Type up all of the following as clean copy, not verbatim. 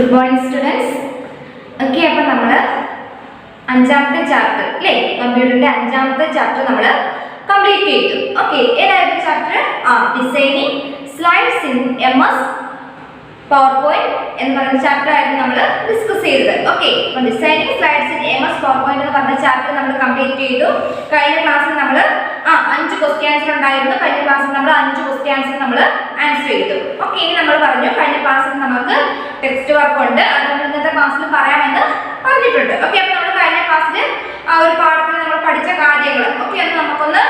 Good morning, students. Okay, അപ്പോൾ നമ്മൾ അഞ്ചാമത്തെ ചാപ്റ്റർ അല്ലേ, കമ്പ്യൂട്ടറിന്റെ അഞ്ചാമത്തെ ചാപ്റ്റർ നമ്മൾ കംപ്ലീറ്റ് ചെയ്തു. ഓക്കെ, ഏതായിരുന്നു chapter? Designing slides in MS PowerPoint എന്ന് പറയുന്ന ചാപ്റ്റർ ആയിരുന്നു നമ്മൾ ഡിസ്കസ് ചെയ്തത്. ഓക്കെ, അപ്പോൾ designing slides in MS PowerPoint എന്ന് പറഞ്ഞ ചാപ്റ്റർ നമ്മൾ കംപ്ലീറ്റ് ചെയ്തു. കഴിഞ്ഞ ക്ലാസ്സിൽ നമ്മൾ 5 ക്വസ്റ്റ്യൻ ആൻസർ ഉണ്ടായിരുന്നു. കഴിഞ്ഞ ക്ലാസ്സിൽ നമ്മൾ 5 ക്വസ്റ്റ്യൻ ആൻസർ നമ്മൾ ആൻസർ ചെയ്തു. ഓക്കെ, ഇനി നമ്മൾ പറഞ്ഞു കഴിഞ്ഞ ക്ലാസ്സിൽ നമുക്ക് ടെക്സ്റ്റ് വർക്ക് ഉണ്ട്, അത് നമ്മൾ ഇന്നത്തെ ക്ലാസ്സിൽ പറയാമെന്ന് പറഞ്ഞിട്ടുണ്ട്. ഓക്കെ, അപ്പോൾ നമ്മൾ കഴിഞ്ഞ ക്ലാസ്സിൽ ആ ഒരു പാഠത്തിൽ നമ്മൾ പഠിച്ച കാര്യങ്ങൾ ഓക്കെ അത് നമുക്കൊന്ന്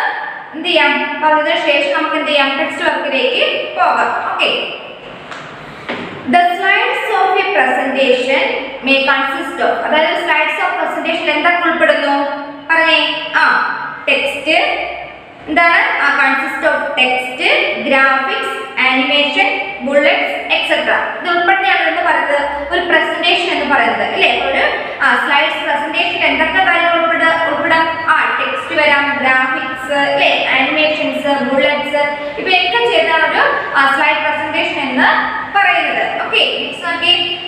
എന്ത് ചെയ്യാം, പറഞ്ഞതിന് ശേഷം നമുക്ക് എന്ത് ചെയ്യാം, ടെക്സ്റ്റ് വർക്കിലേക്ക് പോകാം. Okay, the slides of a presentation may consist of, അതായത് സ്ലൈഡ്സ് ഓഫ് പ്രസന്റേഷൻ എന്തൊക്കെ ഉൾപ്പെടുന്നു പറഞ്ഞേ? ടെക്സ്റ്റ് എന്താണ്? Consist of text, graphics, animation, bullets etcetera. ഇത് ഉൾപ്പെടുന്നതാണ് എന്ന് പറയുന്നത് ഒരു പ്രസന്റേഷൻ എന്ന് പറയുന്നത് അല്ലേ. ഒരു സ്ലൈഡ്സ് പ്രസന്റേഷൻ എന്തൊക്കെ കാര്യങ്ങൾ ഉൾപ്പെടാം? ടെക്സ്റ്റ് വരാം, ഗ്രാഫിക്സ് അല്ലേ, ആനിമേഷൻസ്, ബുള്ളറ്റ്സ്, ഇവയൊക്കെ ചേർന്നാണ് ഒരു സ്ലൈഡ് പ്രസന്റേഷൻ എന്ന് പറയുന്നത്. Okay,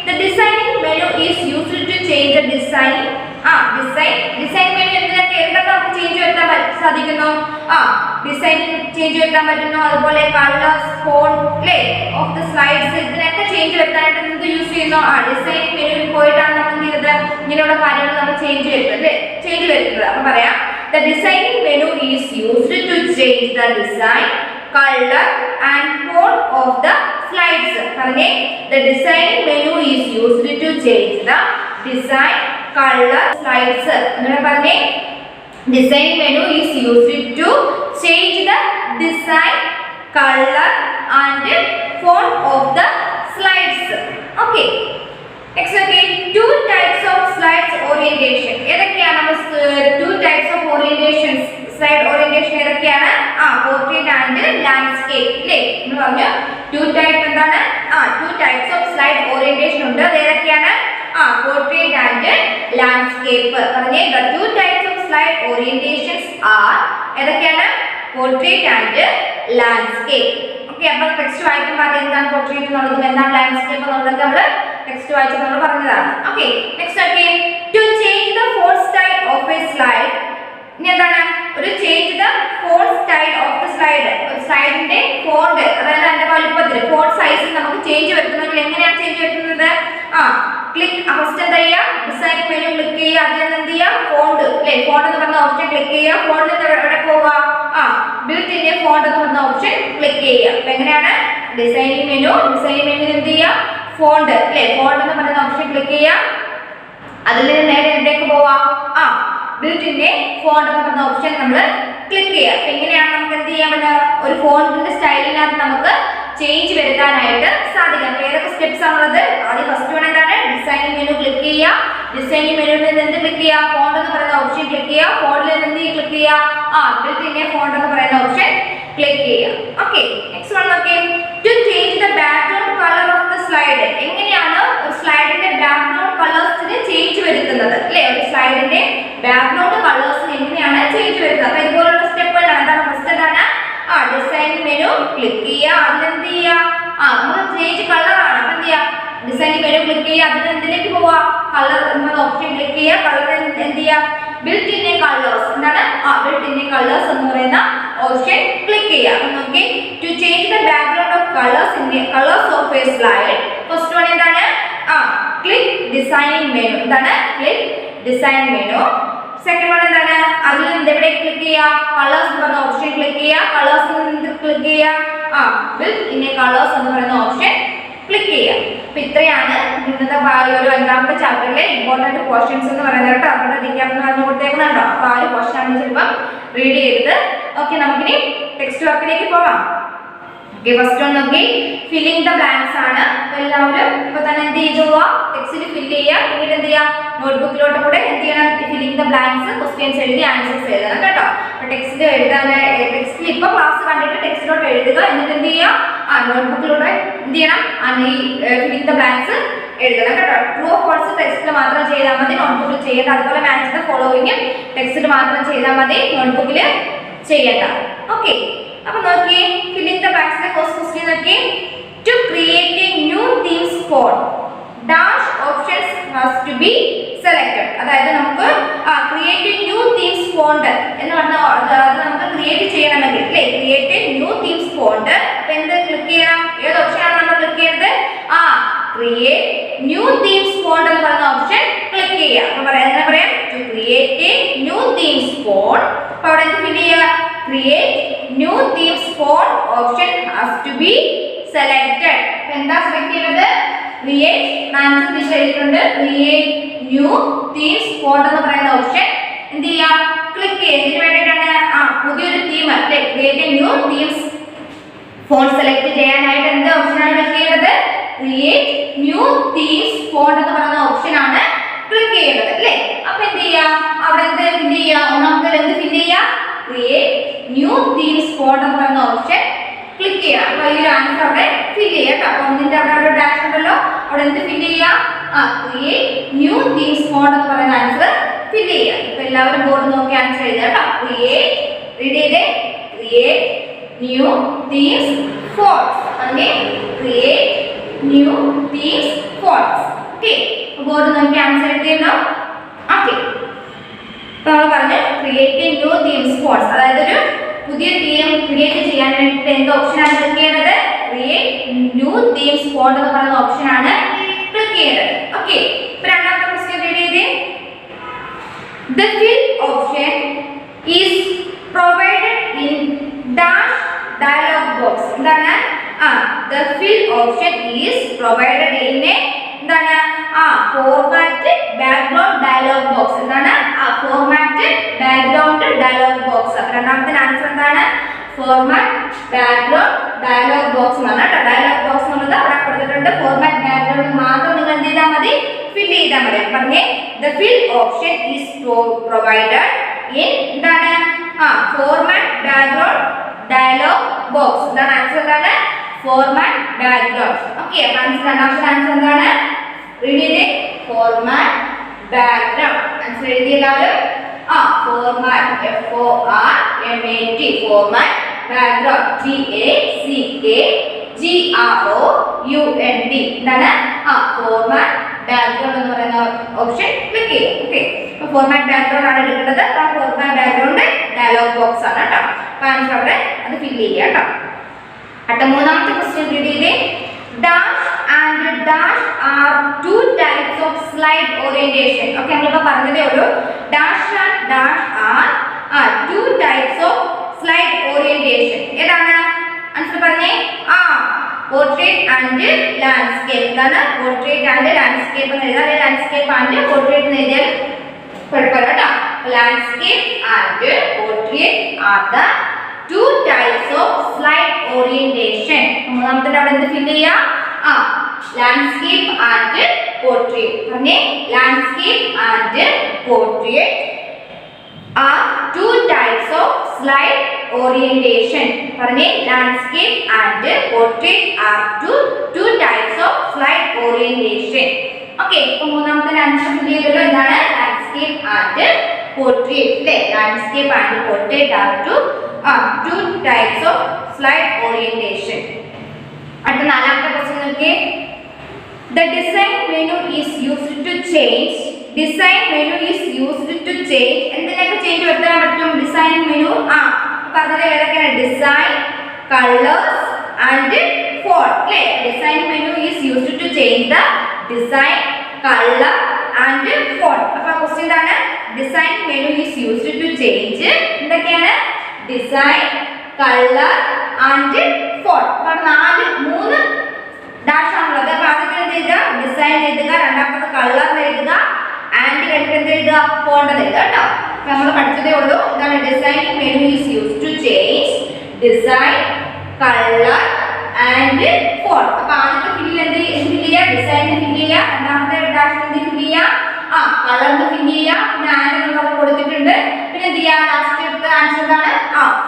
the designing menu is used to change the design. Design menu എന്തൊക്കെ നമുക്ക് ചേഞ്ച് വരുത്താൻ സാധിക്കുന്നു? ഡിസൈൻ ചേഞ്ച് വരുത്താൻ പറ്റുന്നു. അതുപോലെ കളേഴ്സ്, ഫോണ്ട് അല്ലേ ഓഫ് ദ സ്ലൈഡ്സ്, ഇതിനൊക്കെ ചേഞ്ച് വരുത്താനായിട്ട് നമുക്ക് യൂസ് ചെയ്യുന്നു. ഡിസൈൻ മെനുവിൽ പോയിട്ടാണ് നമ്മൾ എന്ത് ചെയ്തത്, ഇങ്ങനെയുള്ള കാര്യങ്ങൾ നമ്മൾ ചേഞ്ച് വരുത്തുന്നത്. അപ്പൊ പറയാം, the designing menu is used to change the design, color and font of the slides. പറഞ്ഞേ, the designing menu is used to change the design, color, slides. അങ്ങനെ പറഞ്ഞേ, design menu is used to change the design, color and font of the slides. Okay, next again, two types of slides orientation. ഏതൊക്കെയാണ്? 2 types of orientations, slide orientation ഏതൊക്കെയാണ്? Portrait and landscape അല്ലേ. നമ്മൾ പറഞ്ഞു 2 type എന്താണ്? 2 types of slide orientation ഉണ്ട്. അത് ഏതൊക്കെയാണ്? Portrait and landscape. പറഞ്ഞേ, the 2 types of slide orientations are ഏതൊക്കെയാണ്? Portrait and landscape. ഓക്കെ, അപ്പോൾ ടെക്സ്റ്റ് വായിക്കുമ്പോൾ എന്താണ് പോർട്രേറ്റ് എന്നുള്ളതും എന്താണ് ലാൻഡ്സ്കേപ്പ് എന്നുള്ളതൊക്കെ നമ്മൾ ടെക്സ്റ്റ് വായിച്ചപ്പോൾ നമ്മൾ പറഞ്ഞതാണ്. Okay, next okay, to change the font style of a slide. ഇനി എന്താണ്? ഒരു change the font style of the slide. ഒരു സ്ലൈഡിന്റെ ഫോണ്ട്, അതായത് അതിന്റെ വലുപ്പത്തിൽ ഫോണ്ട് സൈസിൽ നമുക്ക് ചേഞ്ച് വരുത്തണമെങ്കിൽ എങ്ങനെയാണ് ചേഞ്ച് വരുത്തുന്നത്? ക്ലിക്ക് ഫസ്റ്റ് എന്താ ചെയ്യുക, ഡിസൈൻ മെനു ക്ലിക്ക് ചെയ്യുക, അതിൽ എന്ത് ചെയ്യുക, ഫോണ്ട് അല്ലേ, ഫോണ്ട് എന്ന് പറഞ്ഞ ഓപ്ഷൻ ക്ലിക്ക് ചെയ്യുക. ഫോണ്ടിൽ എവിടെ പോവുക? ബിൽറ്റ് ഇൻ ഫോണ്ട് എന്ന് പറഞ്ഞ ഓപ്ഷൻ ക്ലിക്ക് ചെയ്യുക. അപ്പൊ എങ്ങനെയാണ്? ഡിസൈനിങ് മെനു എന്ത് ചെയ്യുക, ഫോണ്ട് അല്ലേ, ഫോണ്ട് എന്ന് പറയുന്ന ഓപ്ഷൻ ക്ലിക്ക് ചെയ്യുക. അതിൽ നിന്ന് നേരെ എവിടേക്ക് പോവാ? ബിൽറ്റ് ഇൻ ഫോണ്ട് എന്ന് പറഞ്ഞ ഓപ്ഷൻ നമ്മൾ ക്ലിക്ക് ചെയ്യുക. അപ്പൊ എങ്ങനെയാണ് നമുക്ക് എന്ത് ചെയ്യാൻ പറ്റുക? ഒരു ഫോണ്ടിന്റെ സ്റ്റൈലിനകത്ത് നമുക്ക് ചേഞ്ച് വരുത്താനായിട്ട് സാധിക്കും. അപ്പൊ ഏതൊക്കെ സ്റ്റെപ്സ് ആണുള്ളത്? ആദ്യം ഫസ്റ്റ് വൺ എന്താണ്? ഡിസൈനിങ് മെനു ക്ലിക്ക് ചെയ്യുക. ഡിസൈനിങ് മെനുവിൽ നിന്ന് എന്ത് ക്ലിക്ക് ചെയ്യുക? ഫോണ്ട് എന്ന് പറയുന്ന ഓപ്ഷൻ ക്ലിക്ക് ചെയ്യുക. ഫോണ്ടിൽ നിന്ന് എന്ത് ക്ലിക്ക് ചെയ്യുക? ബിൽറ്റ് ഇൻ ഫോണ്ട് എന്ന് പറയുന്ന ഓപ്ഷൻ ക്ലിക്ക് ചെയ്യുക. ഓക്കെ, നെക്സ്റ്റ് വൺ നോക്കേ, to change the background colour of the slide. എങ്ങനെയാണ് ഒരു സ്ലൈഡിന്റെ ബാക്ക്ഗ്രൗണ്ട് കളേഴ്സിന് ചേഞ്ച് വരുത്തുന്നത് അല്ലേ? ഒരു സ്ലൈഡിന്റെ ബാക്ക്ഗ്രൗണ്ട് കളേഴ്സിന് എങ്ങനെയാണ് ചേഞ്ച് വരുത്തുന്നത്? അപ്പൊ ഇതുപോലുള്ള സ്റ്റെപ്പുകളാണ്. എന്താണ്? ഫസ്റ്റ് എന്താണ്? ഡിസൈൻ മെനു ക്ലിക്ക് ചെയ്യുക. അതിലെന്ത് ചെയ്യുക? നമ്മൾ ചേഞ്ച് കളറാണ്. അപ്പൊ എന്ത് ചെയ്യുക? ഡിസൈൻ മെനു ക്ലിക്ക് ചെയ്യുക. അതിന് എന്തിലേക്ക് പോവുക? കളർ എന്ന ഓപ്ഷൻ ക്ലിക്ക് ചെയ്യുക. കളർ എന്ത് ചെയ്യുക? Built in colours. എന്താണ്? ബിൽറ്റ് ഇൻ കളേഴ്സ് എന്ന് പറയുന്ന ഓപ്ഷൻ ക്ലിക്ക് ചെയ്യുക. അപ്പൊ നോക്കി, to change the background of colours of a slide. First one എന്താണ്? Click designing menu. എന്താണ്? Click design menu. Second one എന്താണ്? അതിൽ നിന്ന് എവിടെ ക്ലിക്ക് ചെയ്യുക? കളേഴ്സ് എന്ന് പറയുന്ന ഓപ്ഷൻ ക്ലിക്ക് ചെയ്യുക. കളേഴ്സിൽ നിന്ന് ക്ലിക്ക് ചെയ്യുക. ബിൽറ്റ് ഇൻ കളേഴ്സ് എന്ന് പറയുന്ന ഓപ്ഷൻ ക്ലിക്ക് ചെയ്യുക. അപ്പൊ ഇത്രയാണ് ഇന്നത്തെ ഒരു 5ാമത്തെ ചാപ്റ്ററിലെ ഇമ്പോർട്ടന്റ് പോർഷൻസ് എന്ന് പറയുന്നത് കേട്ടോ. അവിടെ റീക്യാപ്പ് പറഞ്ഞു കൊടുത്തേക്കുന്നുണ്ടോ? അപ്പൊ ആ ഒരു പോർഷൻ ആണ് ചിലപ്പം റീഡ് ചെയ്തത്. ഓക്കെ, നമുക്കിനി ടെക്സ്റ്റ് വർക്കിലേക്ക് പോകാം. ഓക്കെ, ഫസ്റ്റ് വൺ നോക്കി, ഫില്ലിംഗ് ദ ബ്ലാങ്ക്സ് ആണ്. എല്ലാവരും ഇപ്പൊ തന്നെ എന്ത് ചെയ്തു പോവാ? ടെക്സ്റ്റിൽ ഫില്ല് ചെയ്യുക. പിന്നീട് എന്ത് ചെയ്യുക? നോട്ട്ബുക്കിലോട്ട് കൂടെ എന്ത് ചെയ്യണം? ഫില്ലിംഗ് ദ ബ്ലാങ്ക്സ് ക്വസ്റ്റ്യൻസ് എഴുതി ആൻസേഴ്സ് എഴുതണം കേട്ടോ. അപ്പൊ ടെക്സ്റ്റ് എഴുതാൻ ടെക്സ്റ്റിൽ ഇപ്പൊ ക്ലാസ് കണ്ടിട്ട് ടെക്സ്റ്റിലോട്ട് എഴുതുക. എന്നിട്ട് എന്ത് ചെയ്യുക? നോട്ട്ബുക്കിലൂടെ എന്ത് ചെയ്യണം? ഈ ഫില്ലിംഗ് ദ ബ്ലാങ്ക്സ് എഴുതണം കേട്ടോ. ട്രൂ ഓർ ഫാൾസ് ടെക്സ്റ്റിൽ മാത്രം ചെയ്താൽ മതി, നോട്ട്ബുക്കിൽ ചെയ്യേണ്ട. അതുപോലെ മാച്ച് ദ ഫോളോവിങ് ടെക്സ്റ്റിൽ മാത്രം ചെയ്താൽ മതി, നോട്ട്ബുക്കിൽ ചെയ്യേണ്ട. ഓക്കെ, അപ്പോൾ നോക്കിയേ ഫില്ലിംഗ് ദ ബ്ലാങ്ക്സിന്റെ ഫസ്റ്റ് ക്വസ്റ്റ്യൻ നോക്കിയേ to create a new themes for dash options has to be selected. അതായത് നമുക്ക് create new themes font എന്ന് പറഞ്ഞാൽ അത് നമുക്ക് ക്രിയേറ്റ് ചെയ്യണമെങ്കിൽ അല്ലേ create new themes font അപ്പോൾ എന്ത് ക്ലിക്ക് ചെയ്യണം ഏത് ഓപ്ഷൻ ആണ് നമ്മൾ ക്ലിക്ക് ചെയ്യുന്നത് create new themes font എന്ന് പറയുന്ന ഓപ്ഷൻ ക്ലിക്ക് ചെയ്യുക അപ്പോൾ പറയാം to create a new themes font അപ്പോൾ അവിടെ എന്ത് ഫിൽ ചെയ്യുക create new themes font option has to be selected. എന്താ സെലക്ട് ചെയ്യുന്നത് create ആൻസർ ദിശ എഴുതിയിട്ടുണ്ട് create new themes font എന്ന് പറയുന്ന ഓപ്ഷൻ എന്ത് ചെയ്യാം ക്ലിക്ക് ചെയ്യുക ഇതിനു വേണ്ടിയിട്ടാണ് പുതിയൊരു തീം അല്ലേ create a new themes font select ചെയ്യാനായിട്ട് എന്ത് ഓപ്ഷനാണ് ക്ലിക്ക് ചെയ്യുന്നത് create new themes font എന്ന് പറയുന്ന ഓപ്ഷനാണ് ക്ലിക്ക് ചെയ്യുന്നത് അല്ലേ അപ്പോൾ എന്ത് ചെയ്യാം അവിടെ എന്ത് ഫിൽ ചെയ്യുക ഒന്നാമത്തെ എന്ത് ഫിൽ ചെയ്യുക create new themes font എന്ന് പറയുന്ന ഓപ്ഷൻ ക്ലിക്ക് ചെയ്യുക അപ്പോൾ ഈ ഒരു ആൻസർ അവിടെ ഫിൽ ചെയ്യുക കേട്ടോ അപ്പോൾ ഒന്നിന്റെ അവിടെ ഡാഷ് ഉണ്ടല്ലോ അവിടെ എന്ത് ഫിൽ ചെയ്യുക create new themes font എന്ന് പറയുന്ന ആൻസർ ഫിൽ ചെയ്യുക ഇപ്പോൾ എല്ലാവരും ബോർഡ് നോക്കി ആൻസർ എഴുതുക കേട്ടോ create റീഡ് ചെയ്തേ create new themes fonts അങ്ങനെ create new themes fonts okay board നോക്കി ആൻസർ എഴുതിയല്ലോ ഓക്കേ അപ്പോൾ നമ്മൾ പറഞ്ഞു ക്രിയേറ്റ് ന്യൂ തീംസ് ഫോൺസ് അതായത് ഒരു പുതിയ തീം ക്രിയേറ്റ് ചെയ്യാൻ വേണ്ടിയിട്ട് എന്ത് ഓപ്ഷനാണ് ക്ലിക്ക് ചെയ്യേണ്ടത് ക്രിയേറ്റ് ന്യൂ തീംസ് ഫോണ്ട് എന്ന് പറയുന്ന ഓപ്ഷനാണ് ക്ലിക്ക് ചെയ്യേണ്ടത് ഓക്കെ ഇപ്പോൾ രണ്ടാമത്തെ ക്വസ്റ്റ്യൻ റീഡ് ചെയ്തേ the fill option is provided in dash dialogue box എന്താണ് the fill option is provided in എന്താണ് ഫോർമാറ്റ് ബാക്ക്ഗ്രൗണ്ട് ഡയലോഗ് ബോക്സ് എന്താണ് ഫോർമാറ്റ് ബാക്ക്ഗ്രൗണ്ട് ഡയലോഗ് ബോക്സ് രണ്ടാമത്തെ ആൻസർ എന്താണ് ഫോർമാറ്റ് ബാക്ക്ഗ്രൗണ്ട് ഡയലോഗ് ബോക്സ് എന്നാണ് കേട്ടോ ഡയലോഗ് ബോക്സ് എന്നുള്ളത് അവിടെ കൊടുത്തിട്ടുണ്ട് ഫോർമാറ്റ് ബാക്ക്ഗ്രൗണ്ട് മാത്രം നിങ്ങൾ എന്ത് ചെയ്താൽ മതി ഫിൽ ചെയ്താൽ മതി പറഞ്ഞേ the fill option is provided in എന്താണ് ഫോർമാറ്റ് ബാക്ക്ഗ്രൗണ്ട് ഡയലോഗ് ബോക്സ് എന്താണ് ആൻസർ എന്താണ് ഫോർമാറ്റ് ബാക്ക്ഗ്രൗണ്ട് ഓക്കെ അപ്പോൾ ആൻസർ രണ്ടാമത്തെ ആൻസർ എന്താണ് റീഡ് ചെയ്തേ ഫോർമാറ്റ് ബാക്ക്ഗ്രൗണ്ട് ആൻസർ എഴുതി എല്ലാവരും format FORMAT format background BACKGROUND എന്താണ് ഫോർമാറ്റ് ബാക്ക്ഗ്രൗണ്ട് എന്ന് പറയുന്ന ഓപ്ഷൻ ക്ലിക്ക് ചെയ്യും ഓക്കെ അപ്പോൾ ഫോർമാറ്റ് ബാക്ക്ഗ്രൗണ്ട് ആണ് എടുക്കേണ്ടത് അപ്പോൾ ഫോർമാറ്റ് ബാക്ക്ഗ്രൗണ്ട് ഡയലോഗ് ബോക്സ് ആണ് കേട്ടോ അപ്പോൾ ആൻസർ അവിടെ അത് ഫിൽ ചെയ്യുക കേട്ടോ അടുത്ത മൂന്നാമത്തെ ക്വസ്റ്റ്യൻ റീഡ് ചെയ്തേ dash and dash are two types of slide orientation okay നമ്മളിപ്പോൾ പറഞ്ഞതേ ഉള്ളൂ dash and dash are two types of slide orientation ഏതാണ് ആൻസർ പറഞ്ഞേ portrait and landscape എന്താണ് portrait and landscape എന്ന് എഴുതാം അല്ലെങ്കിൽ landscape and portrait എന്ന് എഴുതിയാൽ കുഴപ്പമില്ല കേട്ടോ landscape and portrait are the two types of slide orientation മൂന്നാമത്തെ അവിടെ എന്ത് ഫിൽ ചെയ്യാം landscape and portrait പറഞ്ഞേ landscape and portrait are two types of slide orientation പറഞ്ഞേ landscape and portrait are two types of slide orientation okay അപ്പോൾ മൂന്നാമത്തെ answer ഫിൽ ചെയ്തല്ലോ എന്താണ് landscape and portrait അല്ലേ landscape and portrait are two types of slide orientation അടുത്ത നാലാമത്തെ question നോക്കിയേ the design menu is used to change എന്തിനൊക്കെ change വരുത്താൻ പറ്റും ഡിസൈൻ മെനു പറഞ്ഞത് ഏതൊക്കെയാണ് ഡിസൈൻ കളേഴ്സ് ആൻഡ് ഫോണ്ട് അല്ലേ design menu is used to change the design colour and font അപ്പോൾ ക്വസ്റ്റ്യൻ എന്താണ് design menu is used to change എന്തൊക്കെയാണ് design colour and font അപ്പോൾ മൂന്ന് ഡാഷ് ആണുള്ളത് അപ്പോൾ ആദ്യത്തെ എന്ത് എഴുതുക ഡിസൈൻ എഴുതുക രണ്ടാമത്തെ കളർ എഴുതുക ആൻഡ് കഴിഞ്ഞിട്ട് എന്ത് എഴുതുക ഫോണ്ട് എഴുതുക കേട്ടോ അപ്പോൾ നമ്മൾ പഠിച്ചതേ ഉള്ളൂ എന്താണ് design menu is use to change design colour and font അപ്പോൾ ആദ്യത്തെ ഫില്ലിൽ എന്ത് ചെയ്യുക ഡിസൈൻ ഫിൽ ചെയ്യുക രണ്ടാമത്തെ ഡാഷിൽ എന്ത് ഫിൽ ചെയ്യുക കളറിന് ഫിൽ ചെയ്യുക പിന്നെ ആൻഡ് നമ്മൾ കൊടുത്തിട്ടുണ്ട് പിന്നെ എന്ത് ചെയ്യുക ലാസ്റ്റ് എടുത്ത ആൻസർ എന്താണ്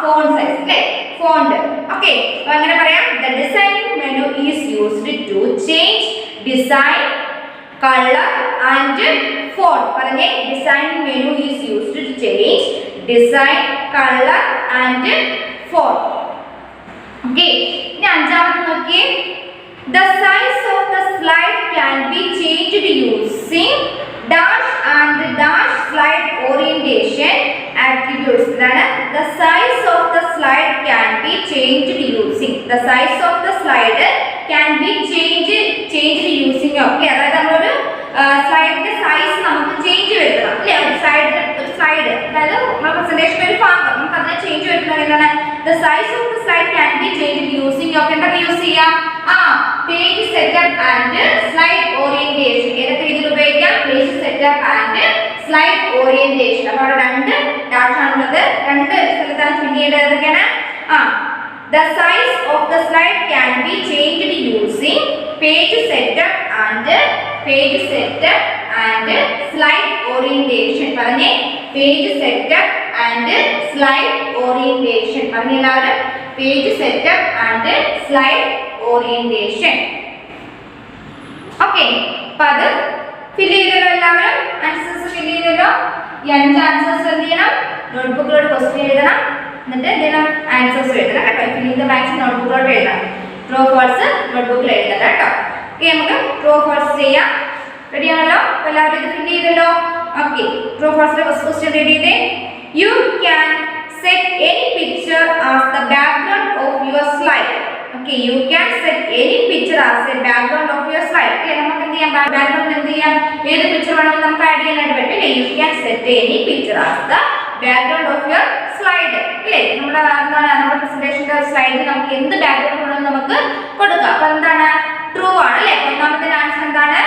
ഫോണ്ട് സൈസ് അല്ലേ ഫോണ്ട് ഓക്കെ അപ്പോൾ അങ്ങനെ പറയാം the designing menu is used to change design colour and font പറഞ്ഞേ designing menu is used to change design colour and font okay ഇനി അഞ്ചാമത്തെ നോക്കിയേ The size of the slide can be changed using dash and dash slide orientation attributes. The size of the slide can be changed using. The size of the slide can be changed using. Okay, അതായത് നമ്മളൊരു സ്ലൈഡിന്റെ size നമുക്ക് change വരുത്തണം അല്ലേ. ഒരു slide അതായത് നമ്മുടെ പ്രസന്റേഷൻ്റെ ഒരു ഭാഗം നമുക്ക് അതിനെ ചേഞ്ച് വരുത്തണം. എന്താണ് the size of the slide can be changed using of എന്തൊക്കെ യൂസ് ചെയ്യാം? Page setup and slide orientation. ഏതൊക്കെ രീതിയിൽ ഉപയോഗിക്കാം? Page setup and slide orientation. അപ്പോൾ അവിടെ രണ്ട് ഡാഷ് ആണുള്ളത്, രണ്ട് സ്ഥലത്താണ് ഫിൽ ചെയ്യേണ്ടത്. ഏതൊക്കെയാണ്? The size of the slide can be changed using page setup and slide orientation. പറഞ്ഞേ page setup and slide orientation. പറഞ്ഞേ എല്ലാവരും page setup and slide orientation. Okay, അപ്പോൾ അത് ഫിൽ ചെയ്തല്ലോ എല്ലാവരും. ആൻസേഴ്സ് ഫിൽ ചെയ്തല്ലോ. ഈ 5 ആൻസേഴ്സ് എന്ത് ചെയ്യണം? നോട്ട്ബുക്കിലോട് ക്വസ്റ്റ്യൻ എഴുതണം, എന്നിട്ട് എന്ത് ചെയ്യണം? ആൻസേഴ്സ് എഴുതണം കേട്ടോ. ഫിൽ ചെയ്ത ബാക്സ് നോട്ട്ബുക്കിലോട്ട് എഴുതണം. ട്രൂ ഫോൾസ് നോട്ട്ബുക്കിൽ എഴുതണം കേട്ടോ. ഓക്കെ, നമുക്ക് ട്രൂ ഫോൾസ് ചെയ്യാം. റെഡി ആണല്ലോ? എല്ലാവരും ഇത് ഫിൽ ചെയ്തല്ലോ. ഓക്കെ, ട്രൂ ഫോൾസിലെ ഫസ്റ്റ് ക്വസ്റ്റ്യൻ റെഡി ചെയ്തേ. You can set any picture as the background of your slide. Okay, you can set any picture as a background of your slide. Okay, നമുക്ക് എന്ത് ചെയ്യാം? ബാക്ക്ഗ്രൗണ്ടിൽ എന്ത് ചെയ്യാം? ഏത് പിക്ചർ വേണമെങ്കിലും നമുക്ക് ആഡ് ചെയ്യാനായിട്ട് പറ്റും അല്ലേ. You can set any picture as the background of your slide. അല്ലേ, നമ്മുടെ പ്രസന്റേഷന്റെ സ്ലൈഡിൽ നമുക്ക് എന്ത് ബാക്ക്ഗ്രൗണ്ട് വേണമെങ്കിലും നമുക്ക് കൊടുക്കാം. അപ്പോൾ എന്താണ്? ട്രൂ ആണ് അല്ലേ. ഒന്നാമത്തെ ആൻസർ എന്താണ്?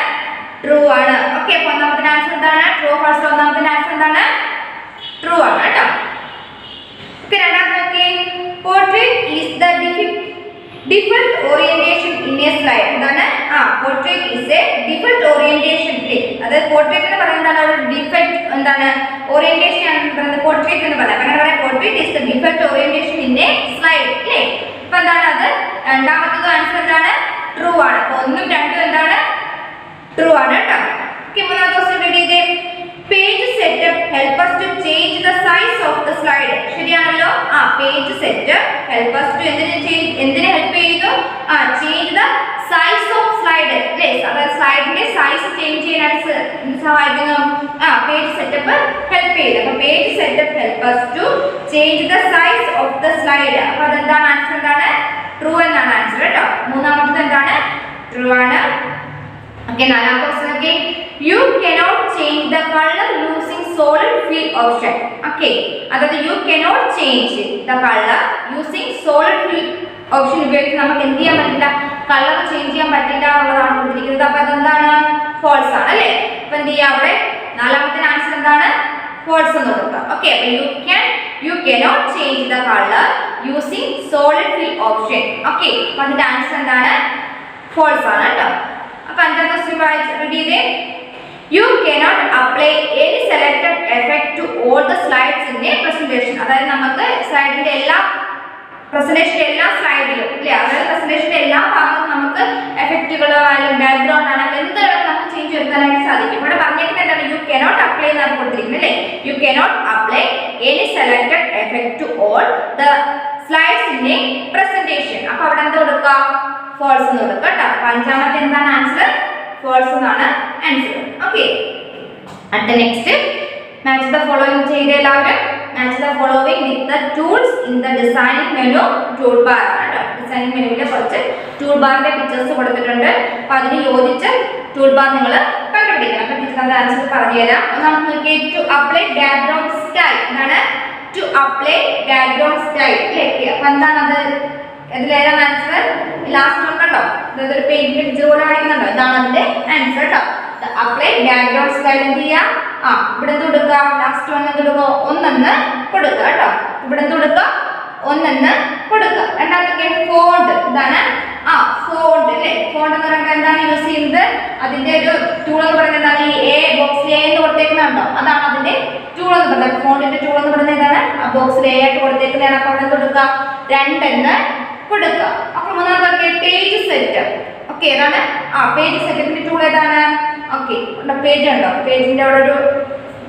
ട്രൂ ആണ്. ഓക്കെ, അപ്പോൾ ഒന്നാമത്തെ ആൻസർ എന്താണ്? True first. ഒന്നാമത്തെ ആൻസർ എന്താണ്? ട്രൂ ആണ് കേട്ടോ. ഓക്കെ, രണ്ടാമത്തെ നോക്കി. Portrait is the default orientation in a slide. എന്താണ്? portrait is a default orientation. അതായത് portrait എന്ന് പറയുന്നത് ഒരു default എന്താണ് orientation ആണ് പറയുന്നത് portrait എന്ന് പറയാം. അങ്ങനെ പറയാം portrait is the default orientation in a slide. അല്ലേ, അപ്പോൾ എന്താണ് അത്? രണ്ടാമത്തെ ആൻസർ എന്താണ്? ട്രൂ ആണ്. അപ്പോൾ 1ഉം 2ഉം എന്താണ്? ട്രൂ ആണ് കേട്ടോ. ഓക്കെ, മൂന്നാമത്തെ ക്വസ്റ്റ്യൻ റെഡി ചെയ്തേ. Page setup help us to change the size of the slide. ശരിയാണല്ലോ. Page setup help us to എന്തിനെ ഹെൽപ്പ് ചെയ്യുന്നു? Change the size of slide അല്ലേ. അതായത് സ്ലൈഡിന്റെ സൈസ് ചേഞ്ച് ചെയ്യാനായിട്ട് സഹായിക്കുന്നു പേജ് സെറ്റപ്പ് ഹെൽപ്പ് ചെയ്ത്. അപ്പോൾ page setup help us to change the size of the slide. അപ്പോൾ അതെന്താണ്? ആൻസർ എന്താണ്? ട്രൂ എന്നാണ് ആൻസർ കേട്ടോ. മൂന്നാമത്തത് എന്താണ്? ട്രൂ ആണ്. ഓക്കെ, നാലാമത്തെ ക്വസ്റ്റ്യൻ നോക്കി. You cannot change the color using solid fill option. Okay, അതായത് you cannot change the color using solid fill option ഉപയോഗിച്ച് നമുക്ക് എന്ത് ചെയ്യാൻ പറ്റില്ല? കളർ ചേഞ്ച് ചെയ്യാൻ പറ്റില്ല എന്നുള്ളതാണ് കൊടുത്തിരിക്കുന്നത്. അപ്പോൾ അതെന്താണ്? ഫോൾസ് ആണ് അല്ലേ. അപ്പോൾ എന്ത് ചെയ്യാം? അവിടെ നാലാമത്തെ ആൻസർ എന്താണ്? ഫോൾസ് എന്ന് കൊടുക്കുക. ഓക്കെ, അപ്പോൾ you cannot change the color using solid fill option. Okay, അപ്പോൾ അതിന്റെ ആൻസർ എന്താണ്? ഫോൾസ് ആണ് കേട്ടോ. അപ്പോൾ അഞ്ചാമത്തെ ക്വസ്റ്റ്യൻ റെഡി ചെയ്തേ. You cannot apply any selected effect to all the slides in a presentation. അതായത് നമുക്ക് സ്ലൈഡിന്റെ എല്ലാ പ്രസന്റേഷന്റെ എല്ലാ സ്ലൈഡിലും അല്ലേ, അതായത് പ്രസന്റേഷന്റെ എല്ലാ ഭാഗത്തും നമുക്ക് എഫക്റ്റുകളോ അല്ലെങ്കിൽ ബാക്ക്ഗ്രൗണ്ട് ആണെങ്കിൽ എന്താണ് നമുക്ക് ചേഞ്ച് വരുത്താനായിട്ട് സാധിക്കും. ഇവിടെ പറഞ്ഞേക്കുന്നത് എന്താണ്? യു കനോട്ട് അപ്ലൈ എന്നാണ് കൊടുത്തിരിക്കുന്നത് അല്ലേ. You cannot apply any selected effect to all the slides in a presentation. അപ്പോൾ അവിടെ എന്ത് കൊടുക്കുക? ഫോൾസ് എന്ന് കൊടുക്കുക കേട്ടോ. അപ്പോൾ അഞ്ചാമത്തെ എന്താണ് ആൻസർ? ഫോൾസ് എന്നാണ് ആൻസർ. ഓക്കെ, അടുത്ത നെക്സ്റ്റ് മാച്ച് ദ ഫോളോയിങ് ചെയ്ത എല്ലാവരും. Match the following with the tools in the designing menu. Tool bar ആണ്. ഡിസൈനിങ് മെനുവിലെ കുറച്ച് ടൂൾ ബാറിന്റെ പിക്ചേഴ്സ് കൊടുത്തിട്ടുണ്ട്. അപ്പോൾ അതിന് യോജിച്ച ടൂൾ ബാർ നിങ്ങൾ കണ്ടുപിടിക്കണം. അപ്പോൾ ടീച്ചർ ആൻസർ പറഞ്ഞുതരാം. നമുക്ക് നോക്കിയേ. To apply background style. എന്താണ്? ടു അപ്ലൈ ബാക്ക്ഗ്രൗണ്ട് സ്റ്റൈൽ അല്ലേ. അപ്പോൾ എന്താണത്? ഇതിലേതാണ് ആൻസർ? ലാസ്റ്റ് വൺ കണ്ടോ? ഇതൊരു പെയിന്റിന്റെ പിക്ചർ പോലെ കാണിക്കുന്നുണ്ടോ? ഇതാണ് അതിന്റെ ആൻസർ കേട്ടോ. അപ്ലൈ ബാക്ക്ഗ്രൗണ്ട് സ്റ്റൈൽ എന്ത് ചെയ്യാം? ഇവിടെ എന്ത് കൊടുക്കുക? ലാസ്റ്റ് വൺ എന്ത് കൊടുക്കുക? ഒന്നെന്ന് കൊടുക്കുക കേട്ടോ. ഇവിടെ എന്ത് കൊടുക്കുക? ഒന്നെന്ന് കൊടുക്കുക. രണ്ടാമത്തെ ഫോണ്ട്. എന്താണ്? ഫോണ്ട് അല്ലേ. ഫോണ്ട് എന്ന് പറയുമ്പോൾ എന്താണ് യൂസ് ചെയ്യുന്നത്? അതിന്റെ ഒരു ടൂൾ എന്ന് പറയുന്നത് എന്താണ്? ഈ എ ബോക്സിൽ എ എന്ന് കൊടുത്തേക്കുന്നുണ്ടോ? അതാണ് അതിന്റെ ടൂൾ എന്ന് പറയുന്നത്. ഫോണ്ടിന്റെ ടൂൾ എന്ന് പറയുന്നത് എന്താണ്? ആ ബോക്സിൽ എ ആയിട്ട് കൊടുത്തേക്കുന്നതാണ്. അപ്പോൾ അവിടെ എന്ത് കൊടുക്കുക? രണ്ടെന്ന് കൊടുക്കുക. അപ്പോൾ മൂന്നാമത്തെ പേജ് സെറ്റപ്പ്. ഓക്കെ, ഏതാണ്? പേജ് സെറ്റപ്പിന്റെ ടൂൾ ഏതാണ്? ഓക്കെ, പേജ് ഉണ്ടോ? പേജിന്റെ അവിടെ ഒരു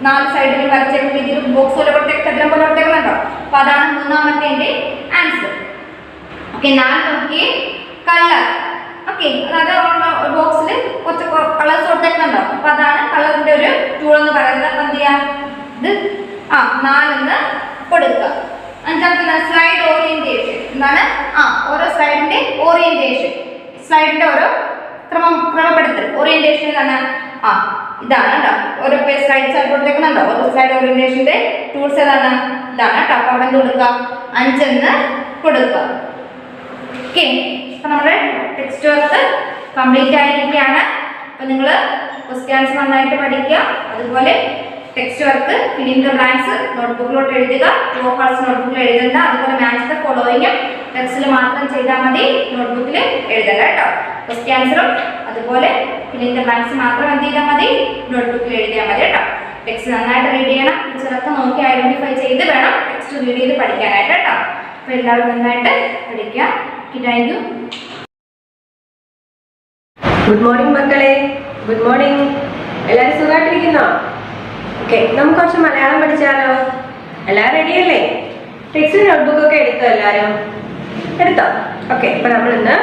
4 സൈഡിൽ വരച്ചേക്കുന്ന രീതിയിൽ ബോക്സ് പോലെ ചതുരം പോലെ കൊടുത്തേക്കുന്നുണ്ടോ? അപ്പോൾ അതാണ് മൂന്നാമത്തെ ആൻസർ. ഓക്കെ, 4 നോക്കിയേ. കളർ. ഓക്കെ, അതായത് ബോക്സിൽ കുറച്ച് കളേഴ്സ് കൊടുത്തേക്കുന്നുണ്ടോ, അപ്പൊ അതാണ് കളറിന്റെ ഒരു ടൂൾ എന്ന് പറയുന്നത്. അപ്പൊ എന്ത് ചെയ്യാം, ഇത് 4 കൊടുക്കുക. അഞ്ചാമത്തെ സ്ലൈഡ് ഓറിയന്റേഷൻ. എന്താണ്? ഓരോ സ്ലൈഡിന്റെ ഓറിയന്റേഷൻ, സ്ലൈഡിന്റെ ഓരോ ക്രമപ്പെടുത്തൽ. ഓറിയന്റേഷൻ എന്താണ്? ഇതാണ് കേട്ടോ. ഓരോ സ്ലൈഡ്സ് ആയിട്ട് കൊടുത്തേക്കുന്നുണ്ടോ, ഓരോ സ്ലൈഡ് ഓറിയന്റേഷന്റെ ടൂൾസ് ഏതാണ്? ഇതാണ് കേട്ടോ. അപ്പൊ അവിടെ എന്ത് കൊടുക്കുക, 5 കൊടുക്കുക. ഓക്കെ, അപ്പൊ നമ്മുടെ ടെക്സ്റ്റ് വർക്ക് കംപ്ലീറ്റ് ആയിരിക്കുകയാണ്. അപ്പൊ നിങ്ങൾ ക്വസ്റ്റ്യൻസ് നന്നായിട്ട് പഠിക്കുക. അതുപോലെ text work fill in the blanks നോട്ട്ബുക്കിലോട്ട് എഴുതുക. ട്രൂ ഓർ ഫാൾസ് നോട്ട്ബുക്കിൽ എഴുതണ്ട. അതുപോലെ മാച്ച് ദ ഫോളോയിങ്ങും ടെക്സ്റ്റിൽ മാത്രം ചെയ്താൽ മതി, നോട്ട്ബുക്കിൽ എഴുതണ്ട കേട്ടോ. ക്വസ്റ്റ്യൻ ആൻസറും അതുപോലെ ഫിൽ ഇൻ ദ ബ്ലാങ്ക്സ് മാത്രം എന്ത് ചെയ്താൽ മതി, നോട്ട്ബുക്കിൽ എഴുതിയാൽ മതി കേട്ടോ. ടെക്സ്റ്റ് നന്നായിട്ട് റീഡ് ചെയ്യണം. ടീച്ചറൊക്കെ നോക്കി ഐഡന്റിഫൈ ചെയ്ത് വേണം ടെക്സ്റ്റ് റീഡ് ചെയ്ത് പഠിക്കാനായിട്ട് കേട്ടോ. അപ്പോൾ എല്ലാവരും നന്നായിട്ട് പഠിക്കുക. Thank you. ഗുഡ് മോർണിംഗ് മക്കളെ. Good morning. എല്ലാവരും സുഖമായിട്ടിരിക്കുന്നോ? ഓക്കെ, നമുക്ക് കുറച്ച് മലയാളം പഠിച്ചാലോ? എല്ലാവരും റെഡിയല്ലേ? ടെക്സ്റ്റ് നോട്ട്ബുക്കൊക്കെ എടുത്തോ? എല്ലാവരും എടുത്തോ? ഓക്കെ, ഇപ്പൊ നമ്മൾ ഇന്ന്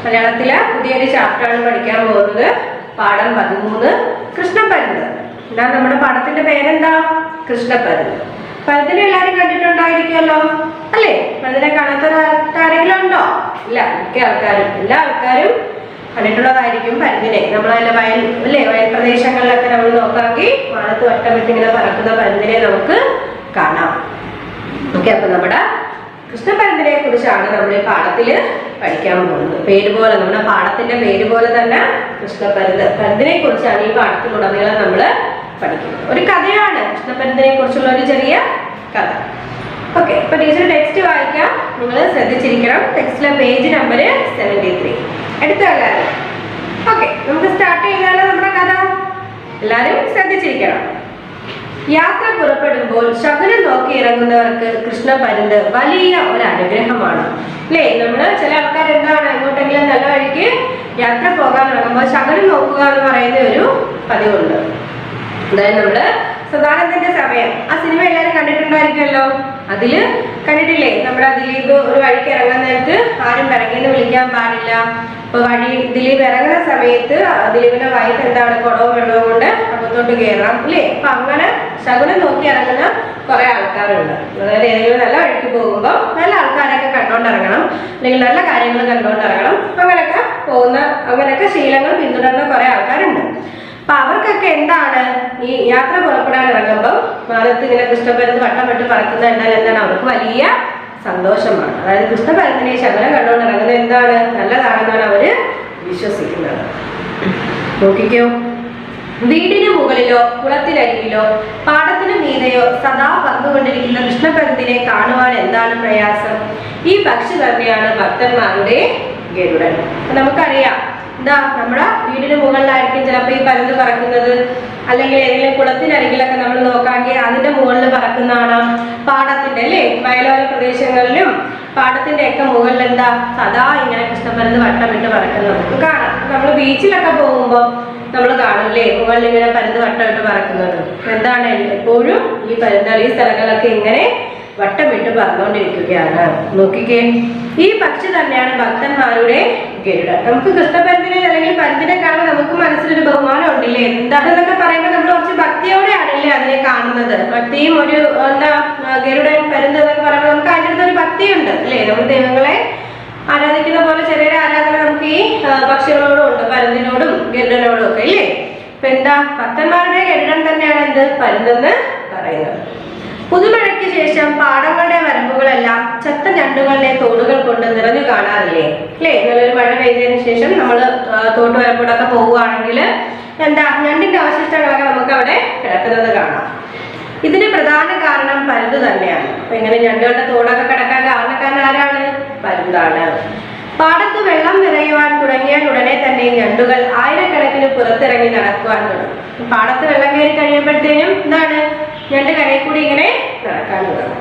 മലയാളത്തിലെ പുതിയൊരു ചാപ്റ്ററാണ് പഠിക്കാൻ പോകുന്നത്. പാഠം 13 കൃഷ്ണപരുന്ത്. എന്താ നമ്മുടെ പാഠത്തിന്റെ പേരെന്താ? കൃഷ്ണപരുന്ത്. പരുന്തിനെ എല്ലാവരും കണ്ടിട്ടുണ്ടായിരിക്കുമല്ലോ അല്ലേ? പരുന്തിനെ കാണാത്ത ആരെങ്കിലും ഉണ്ടോ? ഇല്ല, എല്ലാ ആൾക്കാരും കണ്ടിട്ടുള്ളതായിരിക്കും പരുന്തിനെ. നമ്മളതിലെ വയൽ പ്രദേശങ്ങളിലൊക്കെ നമ്മൾ നോക്കാമെങ്കിൽ മാനത്ത് വട്ടമിട്ട് ഇങ്ങനെ പറക്കുന്ന പരുന്തിനെ നമുക്ക് കാണാം. ഓക്കെ, അപ്പൊ നമ്മുടെ കൃഷ്ണപരുന്തിനെ കുറിച്ചാണ് നമ്മൾ ഈ പാഠത്തിൽ പഠിക്കാൻ പോകുന്നത്. പേര് പോലെ, നമ്മുടെ പാഠത്തിന്റെ പേര് പോലെ തന്നെ കൃഷ്ണപരുന്ത്, പരുന്തിനെ കുറിച്ചാണ് ഈ പാഠത്തിലുടനീളം നമ്മൾ പഠിക്കുന്നത്. ഒരു കഥയാണ് കൃഷ്ണപരുന്തിനെ കുറിച്ചുള്ള ഒരു ചെറിയ കഥ. ഓക്കെ, ഇപ്പൊ ടീച്ചർ ടെക്സ്റ്റ് വായിക്കാം, നിങ്ങൾ ശ്രദ്ധിച്ചിരിക്കണം. ടെക്സ്റ്റിലെ പേജ് നമ്പർ 73 എടുത്തോ എല്ലാവരും? ഓക്കെ, നമുക്ക് സ്റ്റാർട്ട് ചെയ്യാനോ നമ്മുടെ കഥ? എല്ലാവരും ശ്രദ്ധിച്ചിരിക്കണം. യാത്ര പുറപ്പെടുമ്പോൾ ശകുനം നോക്കി ഇറങ്ങുന്നവർക്ക് കൃഷ്ണപരുന്ത് വലിയ ഒരു അനുഗ്രഹമാണ് അല്ലേ? നമ്മള് ചില ആൾക്കാർ എന്താണ്, എങ്ങോട്ടെങ്കിലും നല്ല വഴിക്ക് യാത്ര പോകാൻ ഇറങ്ങുമ്പോൾ ശകുനം നോക്കുക എന്ന് പറയുന്ന ഒരു പതിവുണ്ട്. അതായത് നമ്മള് സദാനന്ദന്റെ സമയം, ആ സിനിമ എല്ലാവരും കണ്ടിട്ടുണ്ടായിരിക്കുമല്ലോ. അതില് കണ്ടിട്ടില്ലേ, നമ്മുടെ ദിലീപ് ഒരു വഴിക്ക് ഇറങ്ങാൻ നേരത്ത് ആരും പിറകിന്ന് വിളിക്കാൻ പാടില്ല. അപ്പൊ ദിലീപ് ഇറങ്ങുന്ന സമയത്ത് ദിലീപിന്റെ വൈഫ് എന്താണ്, കുടവും വെള്ളവും കൊണ്ട് അകത്തോട്ട് കയറാം അല്ലേ? അപ്പൊ അങ്ങനെ ശകുനം നോക്കി ഇറങ്ങുന്ന കുറെ ആൾക്കാരുണ്ട്. അതായത് ഏതെങ്കിലും നല്ല വഴിക്ക് പോകുമ്പോൾ നല്ല ആൾക്കാരൊക്കെ കണ്ടോണ്ടിറങ്ങണം, അല്ലെങ്കിൽ നല്ല കാര്യങ്ങൾ കണ്ടോണ്ടിറങ്ങണം. അങ്ങനെയൊക്കെ ശീലങ്ങൾ പിന്തുടരുന്ന കുറെ ആൾക്കാരുണ്ട്. അപ്പൊ അവർക്കൊക്കെ എന്താണ്, ഈ യാത്ര പുറപ്പെടാൻ ഇറങ്ങുമ്പോൾ മാനത്ത് ഇങ്ങനെ കൃഷ്ണപരുന്ത് വട്ടം വിട്ട് പറക്കുന്നത് എന്താണ്, അവർക്ക് വലിയ സന്തോഷമാണ്. അതായത് കൃഷ്ണപരുന്തിനെ ശകുനം കണ്ടുകൊണ്ട് ഇറങ്ങുന്നത് എന്താണ്, നല്ലതാണെന്നാണ് അവര് വിശ്വസിക്കുന്നത്. നോക്കിക്കോ, വീടിന് മുകളിലോ കുളത്തിനരികിലോ പാടത്തിന് മീതെയോ സദാ പറന്നുകൊണ്ടിരിക്കുന്ന കൃഷ്ണപരുന്തിനെ കാണുവാൻ എന്താണ് പ്രയാസം? ഈ പക്ഷി തന്നെയാണ് ഭക്തന്മാരുടെ ഗരുഡൻ. നമുക്കറിയാം, എന്താ, നമ്മുടെ വീടിന് മുകളിലായിരിക്കും ചിലപ്പോൾ ഈ പരുന്ത് പറക്കുന്നത്, അല്ലെങ്കിൽ ഏതെങ്കിലും കുളത്തിനരികിലൊക്കെ നമ്മൾ നോക്കാമെങ്കിൽ അതിന്റെ മുകളിൽ പറക്കുന്നതാണ്. പാടത്തിന്റെ അല്ലേ, വയലോര പ്രദേശങ്ങളിലും പാടത്തിന്റെ ഒക്കെ മുകളിൽ എന്താ, സദാ ഇങ്ങനെ കൃഷ്ണപരുന്ത് വട്ടമിട്ട് പറക്കുന്നത് നമുക്ക് കാണാം. നമ്മൾ ബീച്ചിലൊക്കെ പോകുമ്പോൾ നമ്മൾ കാണുമല്ലേ, മുകളിൽ ഇങ്ങനെ പരുന്ത് വട്ടമിട്ട് പറക്കുന്നത്. എന്താണ്, എപ്പോഴും ഈ പരുന്തുകൾ ഈ സ്ഥലങ്ങളിലൊക്കെ ഇങ്ങനെ വട്ടമിട്ട് പറന്നുകൊണ്ടിരിക്കുകയാണ്. നോക്കിക്കേ, ഈ പക്ഷി തന്നെയാണ് ഭക്തന്മാരുടെ ഗരുഡൻ. നമുക്ക് കൃഷ്ണപരുന്തിനെ അല്ലെങ്കിൽ പരുന്തിനെ കാണാൻ നമുക്ക് മനസ്സിലൊരു ബഹുമാനം ഉണ്ടല്ലേ? എന്താണെന്നൊക്കെ പറയുമ്പോൾ നമ്മൾ കുറച്ച് ഭക്തിയോടെയാണല്ലേ അതിനെ കാണുന്നത്. ഭക്തിയും ഒരു എന്താ, ഗരുഡൻ പരുന്ത് എന്നൊക്കെ പറയുമ്പോൾ നമുക്ക് അതിൻ്റെ അടുത്ത് ഒരു ഭക്തിയുണ്ട് അല്ലേ? നമ്മൾ ദൈവങ്ങളെ ആരാധിക്കുന്ന പോലെ ചെറിയൊരു ആരാധന നമുക്ക് ഈ പക്ഷികളോടും ഉണ്ട്, പരുന്തിനോടും ഗരുഡനോടും ഒക്കെ ഇല്ലേ? ഇപ്പൊ എന്താ, ഭക്തന്മാരുടെ ഗരുഡൻ തന്നെയാണ് എന്ത്, പരുന്തെന്ന് പറയുന്നത്. പുതുമഴയ്ക്ക് ശേഷം പാടങ്ങളുടെ വരമ്പുകളെല്ലാം ചത്ത ഞണ്ടുകളുടെ തോടുകൾ കൊണ്ട് നിറഞ്ഞു കാണാറില്ലേ അല്ലേ? നല്ലൊരു മഴ പെയ്തതിനു ശേഷം നമ്മൾ തോട്ട് വരമ്പൂടൊക്കെ പോവുകയാണെങ്കിൽ എന്താ, ഞണ്ടിന്റെ അവശിഷ്ടങ്ങളൊക്കെ നമുക്ക് അവിടെ കിടക്കുന്നത് കാണാം. ഇതിന് പ്രധാന കാരണം പരുന്ത് തന്നെയാണ്. അപ്പൊ ഇങ്ങനെ ഞണ്ടുകളുടെ തോടൊക്കെ കിടക്കാൻ കാരണക്കാരൻ ആരാണ്? പരുന്താണ്. പാടത്ത് വെള്ളം നിറയുവാൻ തുടങ്ങിയാൽ ഉടനെ തന്നെ ഞണ്ടുകൾ ആയിരക്കണക്കിന് പുറത്തിറങ്ങി നടക്കുവാൻ തുടങ്ങും. പാടത്ത് വെള്ളം കയറി കഴിയുമ്പോഴത്തേനും എന്താണ്, ഞണ്ട് കരയിൽ കൂടി ഇങ്ങനെ നടക്കാൻ തുടങ്ങും.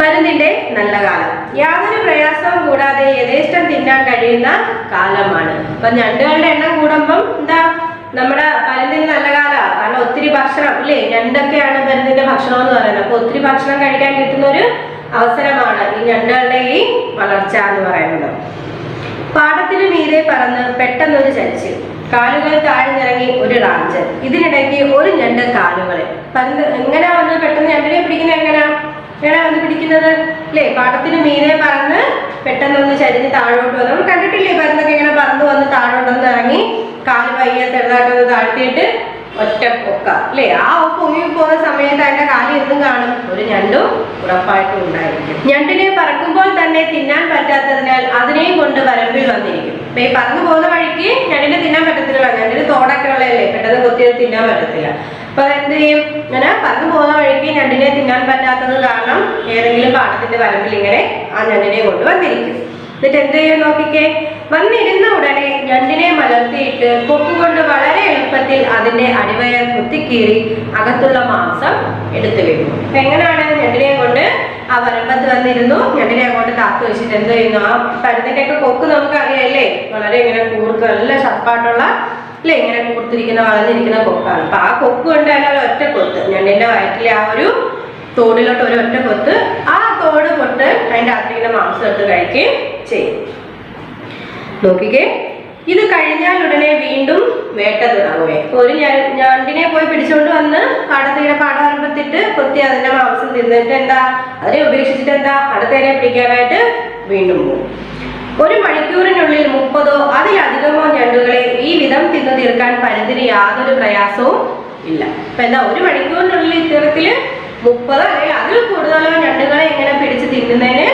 പരുന്തിന്റെ നല്ല കാലം, യാതൊരു പ്രയാസവും കൂടാതെ യഥേഷ്ടം തിന്നാൻ കഴിയുന്ന കാലമാണ്. അപ്പൊ ഞണ്ടുകളുടെ എണ്ണം കൂടുമ്പം എന്താ, നമ്മുടെ പരുന്തിന് നല്ല കാലമാണ്. കാരണം ഒത്തിരി ഭക്ഷണം അല്ലേ, ഞണ്ടൊക്കെയാണ് പരുന്തിന്റെ ഭക്ഷണം എന്ന് പറയുന്നത്. അപ്പൊ ഒത്തിരി ഭക്ഷണം കഴിക്കാൻ കിട്ടുന്ന ഒരു അവസരമാണ് ഈ ഞണ്ടുകളുടെ ഈ വളർച്ച എന്ന് പറയുന്നത്. പാടത്തിനു മീതെ പറന്ന് പെട്ടെന്നൊരു ചരിച്ച് കാലുകൾ താഴ്ന്നിറങ്ങി ഒരു റാഞ്ചൻ. ഇതിനിടയ്ക്ക് ഒരു ഞണ്ട് കാലുകളെ പരന്ന് എങ്ങനെയാ വന്ന് പെട്ടെന്ന് ഞണ്ടിനെ പിടിക്കുന്നത്? എങ്ങനെയാ വന്ന് പിടിക്കുന്നത് അല്ലേ? പാടത്തിന് മീതെ പറന്ന് പെട്ടെന്നൊന്ന് ചരിഞ്ഞ് താഴോട്ട് വന്ന് നമ്മൾ കണ്ടിട്ടില്ലേ? പരന്നൊക്കെ ഇങ്ങനെ പറന്ന് വന്ന് താഴോട്ടൊന്ന് ഇറങ്ങി കാല് പയ്യെ ചെറുതായിട്ടൊന്ന് താഴ്ത്തിയിട്ട് ഒറ്റ പൊക്ക അല്ലേ? ആ പൊങ്ങി പോകുന്ന സമയത്ത് അതിന്റെ കാലിൽ എന്തും കാണും? ഒരു ഞണ്ടും ഉറപ്പായിട്ടും ഉണ്ടായിരിക്കും. ഞണ്ടിനെ പറക്കുമ്പോൾ തന്നെ തിന്നാൻ പറ്റാത്തതിനാൽ അതിനെയും കൊണ്ട് വരമ്പിൽ വന്നിരിക്കും. അപ്പൊ ഈ പറന്നു പോകുന്ന വഴിക്ക് ഞണ്ടിനെ തിന്നാൻ പറ്റത്തില്ല. ഞണ്ടിന് തോടൊക്കെ ഉള്ളതല്ലേ, പെട്ടെന്ന് കൊത്തിയത് തിന്നാൻ പറ്റത്തില്ല. അപ്പൊ എന്ത് ചെയ്യും? ഇങ്ങനെ പറന്നു പോകുന്ന വഴിക്ക് ഞണ്ടിനെ തിന്നാൻ പറ്റാത്തത് കാരണം ഏതെങ്കിലും പാടത്തിന്റെ വരമ്പിൽ ഇങ്ങനെ ആ ഞണ്ടിനെ കൊണ്ട് വന്നിരിക്കും. എന്നിട്ട് എന്ത് ചെയ്യും നോക്കിക്കേ? വന്നിരുന്ന ഉടനെ ഞണ്ടിനെ മലർത്തിയിട്ട് കൊക്കുകൊണ്ട് വളരെ എളുപ്പത്തിൽ അതിന്റെ അടിവയർ കുത്തിക്കീറി അകത്തുള്ള മാംസം എടുത്തു വെക്കും. അപ്പൊ എങ്ങനെയാണ്? ഞണ്ടിനെ കൊണ്ട് ആ വരമ്പത്ത് വന്നിരുന്നു, ഞണ്ടിനെ അങ്ങോട്ട് കാത്തു വെച്ചിട്ട് എന്ത് ചെയ്യുന്നു? ആ പരുന്നിന്റെ ഒക്കെ കൊക്ക് നമുക്ക് അറിയാല്ലേ, വളരെ ഇങ്ങനെ കൂർത്ത് നല്ല ഷർപ്പായിട്ടുള്ള അല്ലെ, ഇങ്ങനെ കൂർത്തിരിക്കുന്ന വളർന്നിരിക്കുന്ന കൊക്കാണ്. അപ്പൊ ആ കൊക്ക് കൊണ്ട് തന്നെ ഒരു ഒറ്റ കൊത്ത് ഞണ്ടിന്റെ വയറ്റിലെ ആ ഒരു തോടിലോട്ട് ഒരു ഒറ്റ കൊത്ത്, ആ തോട് പൊട്ട് അതിന്റെ അകത്തിരിക്കുന്ന മാംസം എടുത്ത് കഴിക്കുകയും ചെയ്യും. നോക്കിക്കേ, ഇത് കഴിഞ്ഞാൽ ഉടനെ വീണ്ടും വേട്ട തുടങ്ങുവേ. ഒരു ഞണ്ടിനെ പോയി പിടിച്ചുകൊണ്ട് വന്ന് പാടത്തിങ്ങനെ പാടവരമ്പത്തിട്ട് കൊത്തി അതിന്റെ മാംസം തിന്നിട്ട് എന്താ, അതിനെ ഉപേക്ഷിച്ചിട്ട് എന്താ, അടുത്തതിനെ പിടിക്കാനായിട്ട് വീണ്ടും പോകും. ഒരു മണിക്കൂറിനുള്ളിൽ 30ഓ അതിലധികമോ ഞണ്ടുകളെ ഈ വിധം തിന്നു തീർക്കാൻ പരുന്തിന് യാതൊരു പ്രയാസവും ഇല്ല. അപ്പൊ എന്താ, ഒരു മണിക്കൂറിനുള്ളിൽ ഇത്തരത്തില് 30 അല്ലെങ്കിൽ അതിൽ കൂടുതലോ ഞണ്ടുകളെ ഇങ്ങനെ പിടിച്ച് തിന്നുന്നതിന്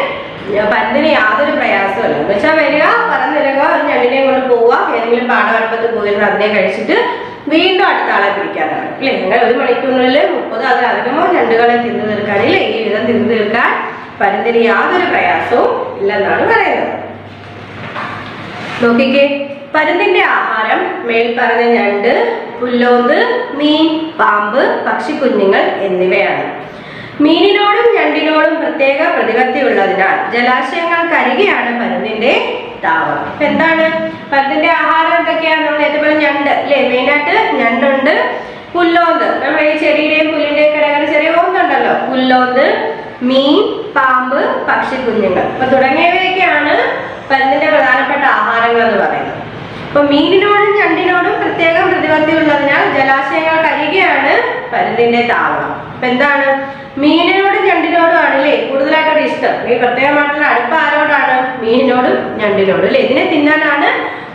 പരുന്തിന് യാതൊരു പ്രയാസവും അല്ല. എന്ന് വെച്ചാൽ വരിക, പറന്നിരക, ഒരു ഞണ്ടിനെ കൊണ്ട് പോവുക, ഏതെങ്കിലും പാടവരമ്പത്ത് പോയിരുന്ന അതിനെ കഴിച്ചിട്ട് വീണ്ടും അടുത്ത ആളെ പിടിക്കാനാണ് അല്ലേ. അങ്ങനെ ഒരു മണിക്കൂറിനുള്ളിൽ 30 അതിലധികമോ ഞണ്ടുകളെ തിന്നു തീർക്കാനില്ലേ, ഈ വിധം തിന്നു തീർക്കാൻ പരുന്തിന് യാതൊരു പ്രയാസവും ഇല്ലെന്നാണ് പറയുന്നത്. നോക്കിക്കേ, പരുന്തിന്റെ ആഹാരം മേൽപ്പറഞ്ഞ ഞണ്ട്, പുല്ലോന്ത്, മീൻ, പാമ്പ്, പക്ഷിക്കുഞ്ഞുങ്ങൾ എന്നിവയാണ്. മീനിനോടും ഞണ്ടിനോടും പ്രത്യേക പ്രതിപത്തി ഉള്ളതിനാൽ ജലാശയങ്ങൾക്കരികെയാണ് പരുന്തിന്റെ താവളം. എന്താണ് പരുന്തിന്റെ ആഹാരം? എന്തൊക്കെയാണ്? നമ്മൾ ഏറ്റവും ഞണ്ട് അല്ലേ, മെയിനായിട്ട് ഞണ്ടുണ്ട്, പുല്ലോന്ത്, നമ്മൾ ഈ ചെടിയുടെയും പുല്ലിന്റെയും കിടക്കുന്ന ചെറിയ ഓന്തുണ്ടല്ലോ, പുല്ലോന്ത്, മീൻ, പാമ്പ്, പക്ഷിക്കുഞ്ഞുങ്ങൾ തുടങ്ങിയവയൊക്കെയാണ് പരുന്തിന്റെ പ്രധാനപ്പെട്ട ആഹാരങ്ങൾ എന്ന് പറയുന്നത്. അപ്പൊ മീനിനോടും ഞണ്ടിനോടും പ്രത്യേകം പ്രതിപത്തി ഉള്ളതിനാൽ ജലാശയങ്ങൾക്കരികെയാണ് പരുന്തിന്റെ താവളം. അപ്പൊ എന്താണ്, മീനിനോടും ഞണ്ടിനോടും ആണല്ലേ കൂടുതലായിട്ടൊരു ഇഷ്ടം. ഈ പ്രത്യേകമായിട്ടുള്ള അടുപ്പ് ആരോടാണ്? മീനിനോടും ഞണ്ടിനോടും അല്ലേ. ഇതിനെ തിന്നാനാണ്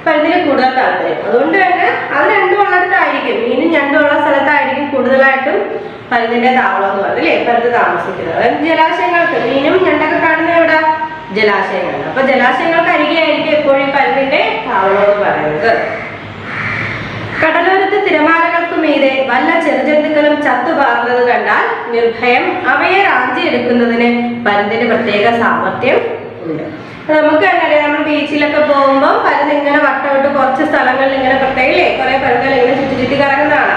പരുന്തിന് കൂടുതൽ താല്പര്യം. അതുകൊണ്ട് തന്നെ അത് രണ്ടും ഉള്ളിടത്തായിരിക്കും, മീനും ഞണ്ടും ഉള്ള സ്ഥലത്തായിരിക്കും കൂടുതലായിട്ടും പരുന്തിന്റെ താവളം എന്ന് പറയുന്നത് അല്ലേ, പരുന്ത് താമസിക്കുന്നത്. അതായത് ജലാശയങ്ങൾക്ക്, മീനും ഞണ്ടൊക്കെ കാണുന്ന എവിടെ? ജലാശയങ്ങൾ. അപ്പൊ ജലാശയങ്ങൾക്ക് അരികെയായിരിക്കും എപ്പോഴും പരുന്തിന്റെ താവളം എന്ന് പറയുന്നത്. കടലോരത്ത് തിരമാലകൾക്ക് മീതെ വല്ല ചെറുജന്തുക്കളും ചത്തുപാർന്നത് കണ്ടാൽ നിർഭയം അവയെ റാഞ്ചിയെടുക്കുന്നതിന് പരുന്തിന് പ്രത്യേക സാമർത്ഥ്യം ഉണ്ട്. നമുക്ക് തന്നെ അറിയാം, നമ്മൾ ബീച്ചിലൊക്കെ പോകുമ്പോൾ പരുന്ത് ഇങ്ങനെ വട്ടമിട്ട് കുറച്ച് സ്ഥലങ്ങളിൽ ഇങ്ങനെ പ്രത്യേകില്ലേ കുറെ പരുന്തുകൾ ഇങ്ങനെ ചുറ്റി കറങ്ങുന്നതാണ്.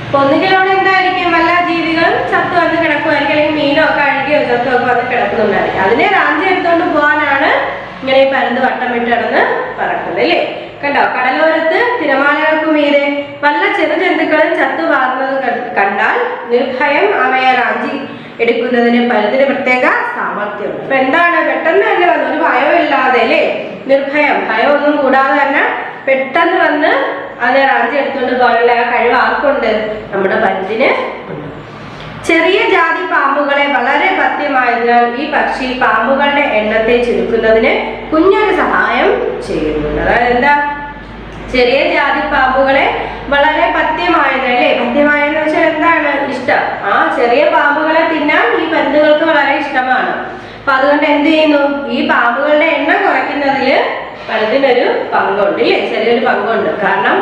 അപ്പൊ ഒന്നുകിൽ അവിടെ എന്തായിരിക്കും, വല്ല ജീവികളും ചത്തു വന്ന് കിടക്കുമായിരിക്കും, അല്ലെങ്കിൽ മീനോ ഒക്കെ അഴുകിയോ ചത്തോ ഒക്കെ വന്ന് കിടക്കുന്നുണ്ടായിരിക്കും. അതിനെ റാഞ്ചി എടുത്തുകൊണ്ട് പോകാനാണ് ഇങ്ങനെ ഈ പരുന്ത് വട്ടമിട്ട് കിടന്ന് പറക്കുന്നത് അല്ലേ. കണ്ടോ, കടലോരത്ത് തിരമാലകൾക്ക് മീതെ വല്ല ചെറുജന്തുക്കളും ചത്തു വാർന്നത് കണ്ടാൽ നിർഭയം അവയെ റാഞ്ചി എടുക്കുന്നതിന് പരുന്തിന് പ്രത്യേക സാമർത്ഥ്യമുണ്ട്. അപ്പൊ എന്താണ്, പെട്ടെന്ന് തന്നെ വന്ന് ഒരു ഭയം ഇല്ലാതെ അല്ലേ, നിർഭയം, ഭയമൊന്നും കൂടാതെ തന്നെ പെട്ടെന്ന് വന്ന് അതിനെ റാഞ്ചി എടുത്തുകൊണ്ട് പോലുള്ള ആ കഴിവ് ആർക്കുണ്ട്? നമ്മുടെ പരുന്തിന് ഉണ്ട്. ചെറിയ ജാതി പാമ്പുകളെ വളരെ പഥ്യമായതിനാൽ ഈ പക്ഷി പാമ്പുകളുടെ എണ്ണത്തെ ചുരുക്കുന്നതിന് കുഞ്ഞൊരു സഹായം ചെയ്യുന്നുണ്ട്. അതായത് എന്താ, ചെറിയ ജാതി പാമ്പുകളെ വളരെ പഥ്യമായതല്ലേ, പഥ്യമായെന്ന് വെച്ചാൽ എന്താണ്, ഇഷ്ടം. ആ ചെറിയ പാമ്പുകളെ തിന്നാൻ ഈ പരുന്തുകൾക്ക് വളരെ ഇഷ്ടമാണ്. അപ്പൊ അതുകൊണ്ട് എന്ത് ചെയ്യുന്നു, ഈ പാമ്പുകളുടെ എണ്ണം കുറയ്ക്കുന്നതില് പരുന്തിനൊരു പങ്കുണ്ട് ഇല്ലേ, ചെറിയൊരു പങ്കുണ്ട്. കാരണം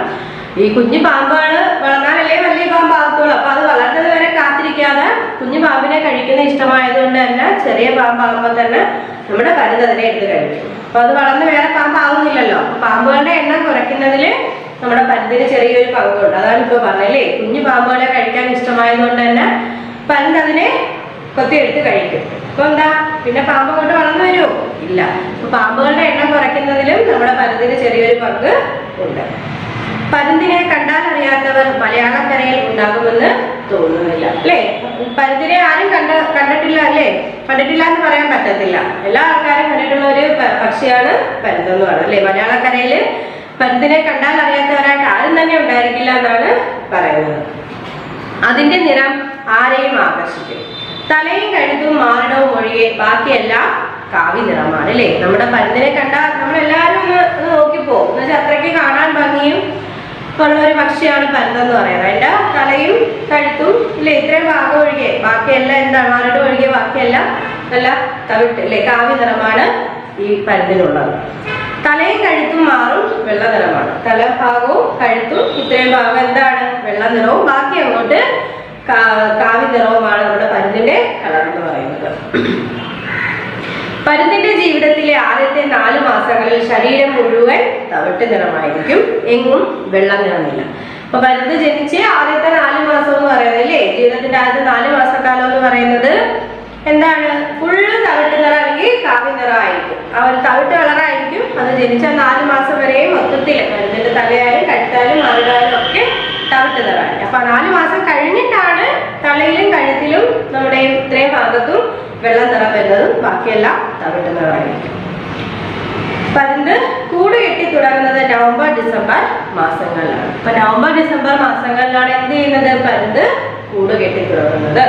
ഈ കുഞ്ഞു പാമ്പുകൾ വളർന്നാലല്ലേ വലിയ പാമ്പാകത്തുള്ളൂ. അപ്പൊ അത് വളർന്നത് വരെ കാത്തിരിക്കാതെ കുഞ്ഞു പാമ്പിനെ കഴിക്കുന്ന ഇഷ്ടമായതുകൊണ്ട് തന്നെ ചെറിയ പാമ്പാകുമ്പോൾ തന്നെ നമ്മുടെ പരുന്ത് അതിനെ എടുത്ത് കഴിക്കും. അപ്പൊ അത് വളർന്ന് വേറെ പാമ്പാവുന്നില്ലല്ലോ. അപ്പൊ പാമ്പുകളുടെ എണ്ണം കുറയ്ക്കുന്നതില് നമ്മുടെ പരുന്തിന് ചെറിയൊരു പങ്കുണ്ട്. അതാണ് ഇപ്പൊ പറഞ്ഞല്ലേ, കുഞ്ഞു പാമ്പുകളെ കഴിക്കാൻ ഇഷ്ടമായതുകൊണ്ട് തന്നെ പരുന്ത് അതിനെ കൊത്തിയെടുത്ത് കഴിക്കും. അപ്പൊ എന്താ, പിന്നെ പാമ്പ് കൊണ്ട് വളർന്നു വരുമോ? ഇല്ല. അപ്പൊ പാമ്പുകളുടെ എണ്ണം കുറയ്ക്കുന്നതിലും നമ്മുടെ പരുന്തിന് ചെറിയൊരു പങ്ക് ഉണ്ട്. പരുന്തിനെ കണ്ടാൽ അറിയാത്തവർ മലയാളക്കരയിൽ ഉണ്ടാകുമെന്ന് തോന്നുന്നില്ല അല്ലേ. പരുന്തിനെ ആരും കണ്ടിട്ടില്ല അല്ലേ? കണ്ടിട്ടില്ല എന്ന് പറയാൻ പറ്റത്തില്ല. എല്ലാ ആൾക്കാരും കണ്ടിട്ടുള്ള ഒരു പക്ഷിയാണ് പരുന്തെന്ന് പറയുന്നത് അല്ലേ? മലയാളക്കരയിൽ പരുന്തിനെ കണ്ടാൽ അറിയാത്തവരായിട്ട് ആരും തന്നെ ഉണ്ടായിരിക്കില്ല എന്നാണ് പറയുന്നത്. അതിന്റെ നിറം ആരെയും ആകർഷിക്കും. തലയും കഴുത്തും മാറിടവും ഒഴികെ ബാക്കിയെല്ലാം കാവി നിറമാണ് അല്ലേ? നമ്മുടെ പരുന്തിനെ കണ്ടാൽ നമ്മളെല്ലാവരും ഒന്ന് നോക്കിപ്പോകും. എന്ന് വെച്ചാൽ അത്രയ്ക്ക് കാണാൻ ഭംഗിയും ഉള്ള ഒരു പക്ഷിയാണ് പരുന്തെന്ന് പറയുന്നത്. അതിന്റെ തലയും കഴുത്തും ഇല്ലേ, ഇത്രയും ഭാഗം ഒഴികെ ബാക്കിയെല്ലാം എന്താണ്, മാറിടം ഒഴികെ ബാക്കിയെല്ലാം നല്ല തവിട്ട് അല്ലേ, കാവി നിറമാണ് ഈ പരുന്തിനുള്ളത്. തലയും കഴുത്തും മാറും വെള്ള നിറമാണ്. തലഭാഗവും കഴുത്തും ഇത്രയും ഭാഗം എന്താണ്, വെള്ള നിറവും, ബാക്കി അങ്ങോട്ട് കാവി നിറവുമാണ് നമ്മുടെ പരുന്തിന്റെ കളർ എന്ന് പറയുന്നത്. പരുന്തിന്റെ ജീവിതത്തിലെ ആദ്യത്തെ 4 മാസങ്ങളിൽ ശരീരം മുഴുവൻ തവിട്ട് നിറമായിരിക്കും, എങ്ങും വെള്ള നിറമില്ല. അപ്പൊ പരുന്ത് ജനിച്ച് ആദ്യത്തെ 4 മാസം എന്ന് പറയുന്നത് അല്ലേ, ജീവിതത്തിന്റെ ആദ്യത്തെ 4 മാസക്കാലം എന്ന് പറയുന്നത് എന്താണ്, ഫുള്ള് തവിട്ട് നിറം അല്ലെങ്കിൽ കാവി നിറമായിരിക്കും. അവർ തവിട്ട് കളറായിരിക്കും. അത് ജനിച്ച 4 മാസം വരെയും മൊത്തത്തിൽ പരുന്തിന്റെ തലയായാലും കഴുത്തായാലും മാറിടായാലും ഒക്കെ തവിട്ട് നിറമായിരിക്കും. അപ്പൊ 4 മാസം കഴിഞ്ഞിട്ടാണ് തലയിലും കഴുത്തിലും നമ്മുടെ ഇത്രയും ഭാഗത്തും വെള്ള നിറം വരുന്നതും ബാക്കിയെല്ലാം തവിട്ട് നിറമായിരിക്കും. പരുന്ത് കൂട് കെട്ടി തുടങ്ങുന്നത് നവംബർ ഡിസംബർ മാസങ്ങളിലാണ്. അപ്പൊ നവംബർ ഡിസംബർ മാസങ്ങളിലാണ് എന്ത് ചെയ്യുന്നത്, പരുന്ത് കൂട് കെട്ടി തുടങ്ങുന്നത്.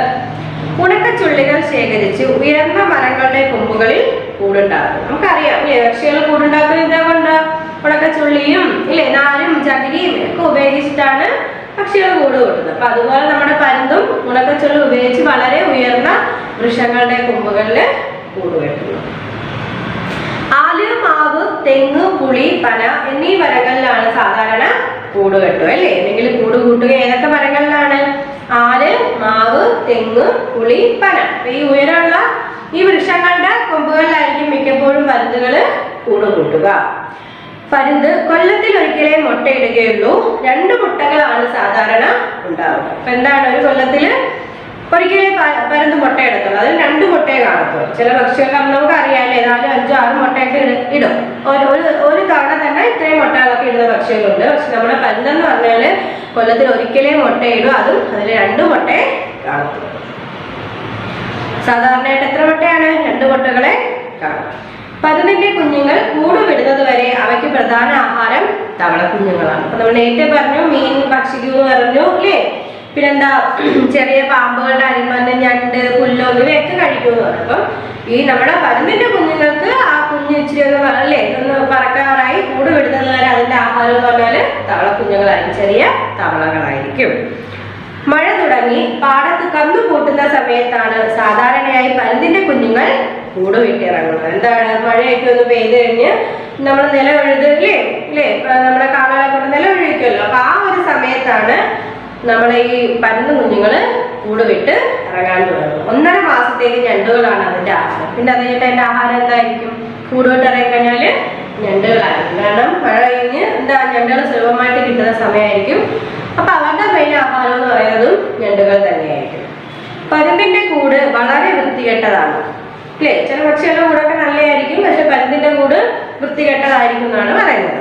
ഉണക്കച്ചുള്ളികൾ ശേഖരിച്ച് ഉയർന്ന മരങ്ങളുടെ കൊമ്പുകളിൽ കൂടുണ്ടാക്കും. നമുക്കറിയാം അല്ലേ, പക്ഷികൾ കൂടുണ്ടാക്കുന്നത് എന്തുകൊണ്ട്, ഉണക്കച്ചുള്ളിയും ഇല്ലേ, നാരും ചകിരിയും ഒക്കെ ഉപയോഗിച്ചിട്ടാണ് പക്ഷികൾ കൂട് കൂട്ടുന്നത്. അപ്പൊ അതുപോലെ നമ്മുടെ പരുന്തും ഉണക്കച്ചുള്ളി ഉപയോഗിച്ച് വളരെ ഉയർന്ന വൃക്ഷങ്ങളുടെ കൊമ്പുകളിൽ കൂട് കെട്ടുന്നു. ആല്, മാവ്, തെങ്ങ്, പുളി, പന എന്നീ മരങ്ങളിലാണ് സാധാരണ കൂട് കെട്ടുക അല്ലേ. എന്തെങ്കിലും കൂട് കൂട്ടുക ഏതൊക്കെ മരങ്ങളിലാണ്, ആല്, മാവ്, തെങ്ങ്, പുളി, പന. ഈ ഉയരമുള്ള ഈ വൃക്ഷങ്ങളുടെ കൊമ്പുകളിലായിരിക്കും മിക്കപ്പോഴും പരുന്തുകൾ കൂട് കൂട്ടുക. പരുന്ത് കൊല്ലത്തിൽ ഒരിക്കലേ മുട്ടയിടുകയുള്ളൂ. 2 മുട്ടകളാണ് സാധാരണ ഉണ്ടാവുക. അപ്പൊ എന്താണ്, ഒരു കൊല്ലത്തില് ഒരിക്കലേ പരുന്ത് മുട്ടയെടുത്തുള്ളൂ. അതിൽ 2 മുട്ടയെ കാണത്തുള്ളൂ. ചില പക്ഷികൾ നമുക്ക് അറിയാമല്ലേ, 4, 5, 6 മുട്ടയൊക്കെ ഇടും. ഒരു തവണ തന്നെ ഇത്രയും മുട്ടകളൊക്കെ ഇടുന്ന പക്ഷികളുണ്ട്. പക്ഷെ നമ്മുടെ പരുന്തെന്ന് പറഞ്ഞാല് കൊല്ലത്തിൽ ഒരിക്കലേ മുട്ടയിടും. അതും അതിൽ 2 മുട്ടയെ കാണത്തുള്ളൂ. സാധാരണയായിട്ട് എത്ര മുട്ടയാണ്, 2 മുട്ടകളെ കാണും. പരുന്തിന്റെ കുഞ്ഞുങ്ങൾ കൂട് വിടുന്നത് വരെ അവയ്ക്ക് പ്രധാന ആഹാരം തവളക്കുഞ്ഞുങ്ങളാണ്. അപ്പൊ നമ്മൾ നേരത്തെ പറഞ്ഞു മീൻ ഭക്ഷിക്കുന്നു പറഞ്ഞു അല്ലേ. പിന്നെന്താ, ചെറിയ പാമ്പുകളുടെ അരിമണ്ണ്, ഞണ്ട്, പുല്ലോ ഇവയൊക്കെ കഴിക്കുമെന്ന് പറഞ്ഞു. അപ്പം ഈ നമ്മുടെ പരുന്തിന്റെ കുഞ്ഞുങ്ങൾക്ക് ആ കുഞ്ഞ് ഇച്ചിരി ഒന്ന് അല്ലേ ഒന്ന് പറക്കാറായി കൂട് വിടുന്നത് വരെ അതിന്റെ ആഹാരം എന്ന് പറഞ്ഞാല് തവളക്കുഞ്ഞുങ്ങളായിരിക്കും, ചെറിയ തവളകളായിരിക്കും. മഴ തുടങ്ങി പാടത്ത് കന്നു കൂട്ടുന്ന സമയത്താണ് സാധാരണയായി പരുന്തിന്റെ കുഞ്ഞുങ്ങൾ കൂട് വിട്ടിറങ്ങുന്നത്. എന്താണ്, മഴയൊക്കെ ഒന്ന് പെയ്ത് കഴിഞ്ഞ് നമ്മൾ നിലവഴുതില്ലേ ഇല്ലേ, നമ്മുടെ കാളകളെ കൊണ്ട് നിലവഴിക്കുമല്ലോ. അപ്പൊ ആ ഒരു സമയത്താണ് നമ്മളെ ഈ പരുന്ത് കുഞ്ഞുങ്ങൾ കൂട് വിട്ട് ഇറങ്ങാൻ തുടങ്ങും. 1.5 മാസത്തേക്ക് ഞണ്ടുകളാണ് അതിന്റെ ആഹാരം. പിന്നെ അത് കഴിഞ്ഞിട്ട് അതിന്റെ ആഹാരം എന്തായിരിക്കും, കൂട് വിട്ട് ഇറങ്ങിക്കഴിഞ്ഞാല് ഞണ്ടുകളായിരിക്കും. കാരണം മഴ കഴിഞ്ഞ് എന്താ ഞണ്ടുകൾ സുലഭമായിട്ട് കിട്ടുന്ന സമയമായിരിക്കും. അപ്പൊ അവരുടെ മെയിൻ ആഹാരം എന്ന് പറയുന്നതും ഞണ്ടുകൾ തന്നെയായിരിക്കും. പരുന്തിന്റെ കൂട് വളരെ വൃത്തികെട്ടതാണ് അല്ലേ. ചില പക്ഷികളുടെ കൂടൊക്കെ നല്ലതായിരിക്കും, പക്ഷെ പരുന്തിന്റെ കൂട് വൃത്തികെട്ടതായിരിക്കും എന്നാണ് പറയുന്നത്.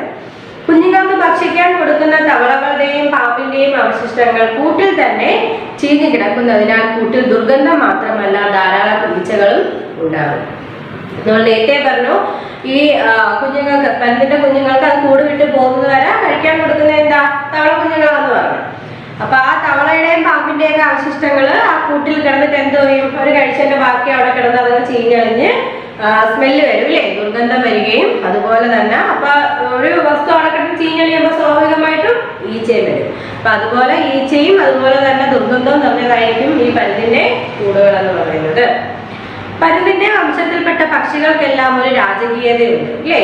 കുഞ്ഞുങ്ങൾക്ക് ഭക്ഷിക്കാൻ കൊടുക്കുന്ന തവളകളുടെയും പാമ്പിന്റെയും അവശിഷ്ടങ്ങൾ കൂട്ടിൽ തന്നെ ചീഞ്ഞു കിടക്കുന്നതിനാൽ കൂട്ടിൽ ദുർഗന്ധം മാത്രമല്ല ധാരാളം ഈച്ചകളും ഉണ്ടാകും. നമ്മൾ നേരത്തെ പറഞ്ഞു ഈ കുഞ്ഞുങ്ങൾക്ക് പരുന്തിന്റെ കുഞ്ഞുങ്ങൾക്ക് അത് കൂട് വിട്ട് പോകുന്നത് വരെ കഴിക്കാൻ കൊടുക്കുന്നത് എന്താ, തവള കുഞ്ഞുങ്ങളാന്ന് പറഞ്ഞു. അപ്പൊ ആ തവളയുടെയും പാമ്പിന്റെയും ഒക്കെ അവശിഷ്ടങ്ങള് ആ കൂട്ടിൽ കിടന്നിട്ട് എന്തോ ചെയ്യും, ഒരു കഴിച്ചതിന്റെ ബാക്കി അവിടെ കിടന്ന് അതൊക്കെ ചീഞ്ഞളിഞ്ഞ് സ്മെല്ല് വരും അല്ലേ, ദുർഗന്ധം വരികയും അതുപോലെ തന്നെ അപ്പൊ ഒരു വസ്തു അവിടെ കിടന്ന് ചീഞ്ഞളിയുമ്പോൾ സ്വാഭാവികമായിട്ടും ഈച്ചയും വരും. അപ്പൊ അതുപോലെ ഈച്ചയും അതുപോലെ തന്നെ ദുർഗന്ധവും നിറഞ്ഞതായിരിക്കും ഈ പരുന്തിന്റെ കൂടുകൾ എന്ന് പറയുന്നത്. പരുന്തിന്റെ വംശത്തിൽപ്പെട്ട പക്ഷികൾക്കെല്ലാം ഒരു രാജകീയതയുണ്ട് അല്ലേ.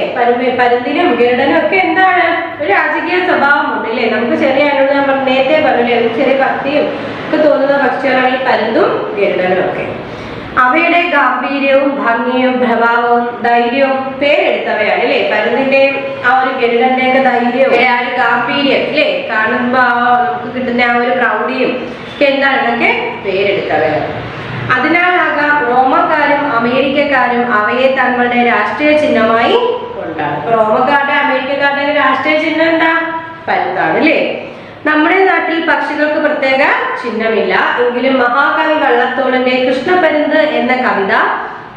പരുന്തിനും ഗരുഡനും ഒക്കെ എന്താണ്, ഒരു രാജകീയ സ്വഭാവമുണ്ട് അല്ലേ. നമുക്ക് ചെറിയ നമ്മൾ നേരത്തെ പറഞ്ഞില്ലേ, നമുക്ക് ചെറിയ ഭക്തിയും ഒക്കെ തോന്നുന്ന പക്ഷികളാണ് ഈ പരുന്തും ഗരുഡനും ഒക്കെ. അവയുടെ ഗാംഭീര്യവും ഭംഗിയും പ്രഭാവവും ധൈര്യവും പേരെടുത്തവയാണ് അല്ലേ. പരുന്തിന്റെ ആ ഒരു ഗരുഡന്റെ ഒക്കെ ധൈര്യവും ആ ഒരു ഗാംഭീര്യം അല്ലേ, കാണുമ്പോ നമുക്ക് കിട്ടുന്ന ആ ഒരു പ്രൗഢിയും ഒക്കെ എന്താണ്, ഇതൊക്കെ പേരെടുത്തവയാണ്. അതിനാലാകാം റോമക്കാരും അമേരിക്കക്കാരും അവയെ തങ്ങളുടെ രാഷ്ട്രീയ ചിഹ്നമായി കൊണ്ടാണ്. റോമക്കാരുടെ അമേരിക്കക്കാരുടെ രാഷ്ട്രീയ ചിഹ്നം എന്താ, പരുന്താണ് അല്ലേ. നമ്മുടെ നാട്ടിൽ പക്ഷികൾക്ക് പ്രത്യേക ചിഹ്നമില്ല, എങ്കിലും മഹാകവി വള്ളത്തോളിന്റെ കൃഷ്ണപരുന്ത് എന്ന കവിത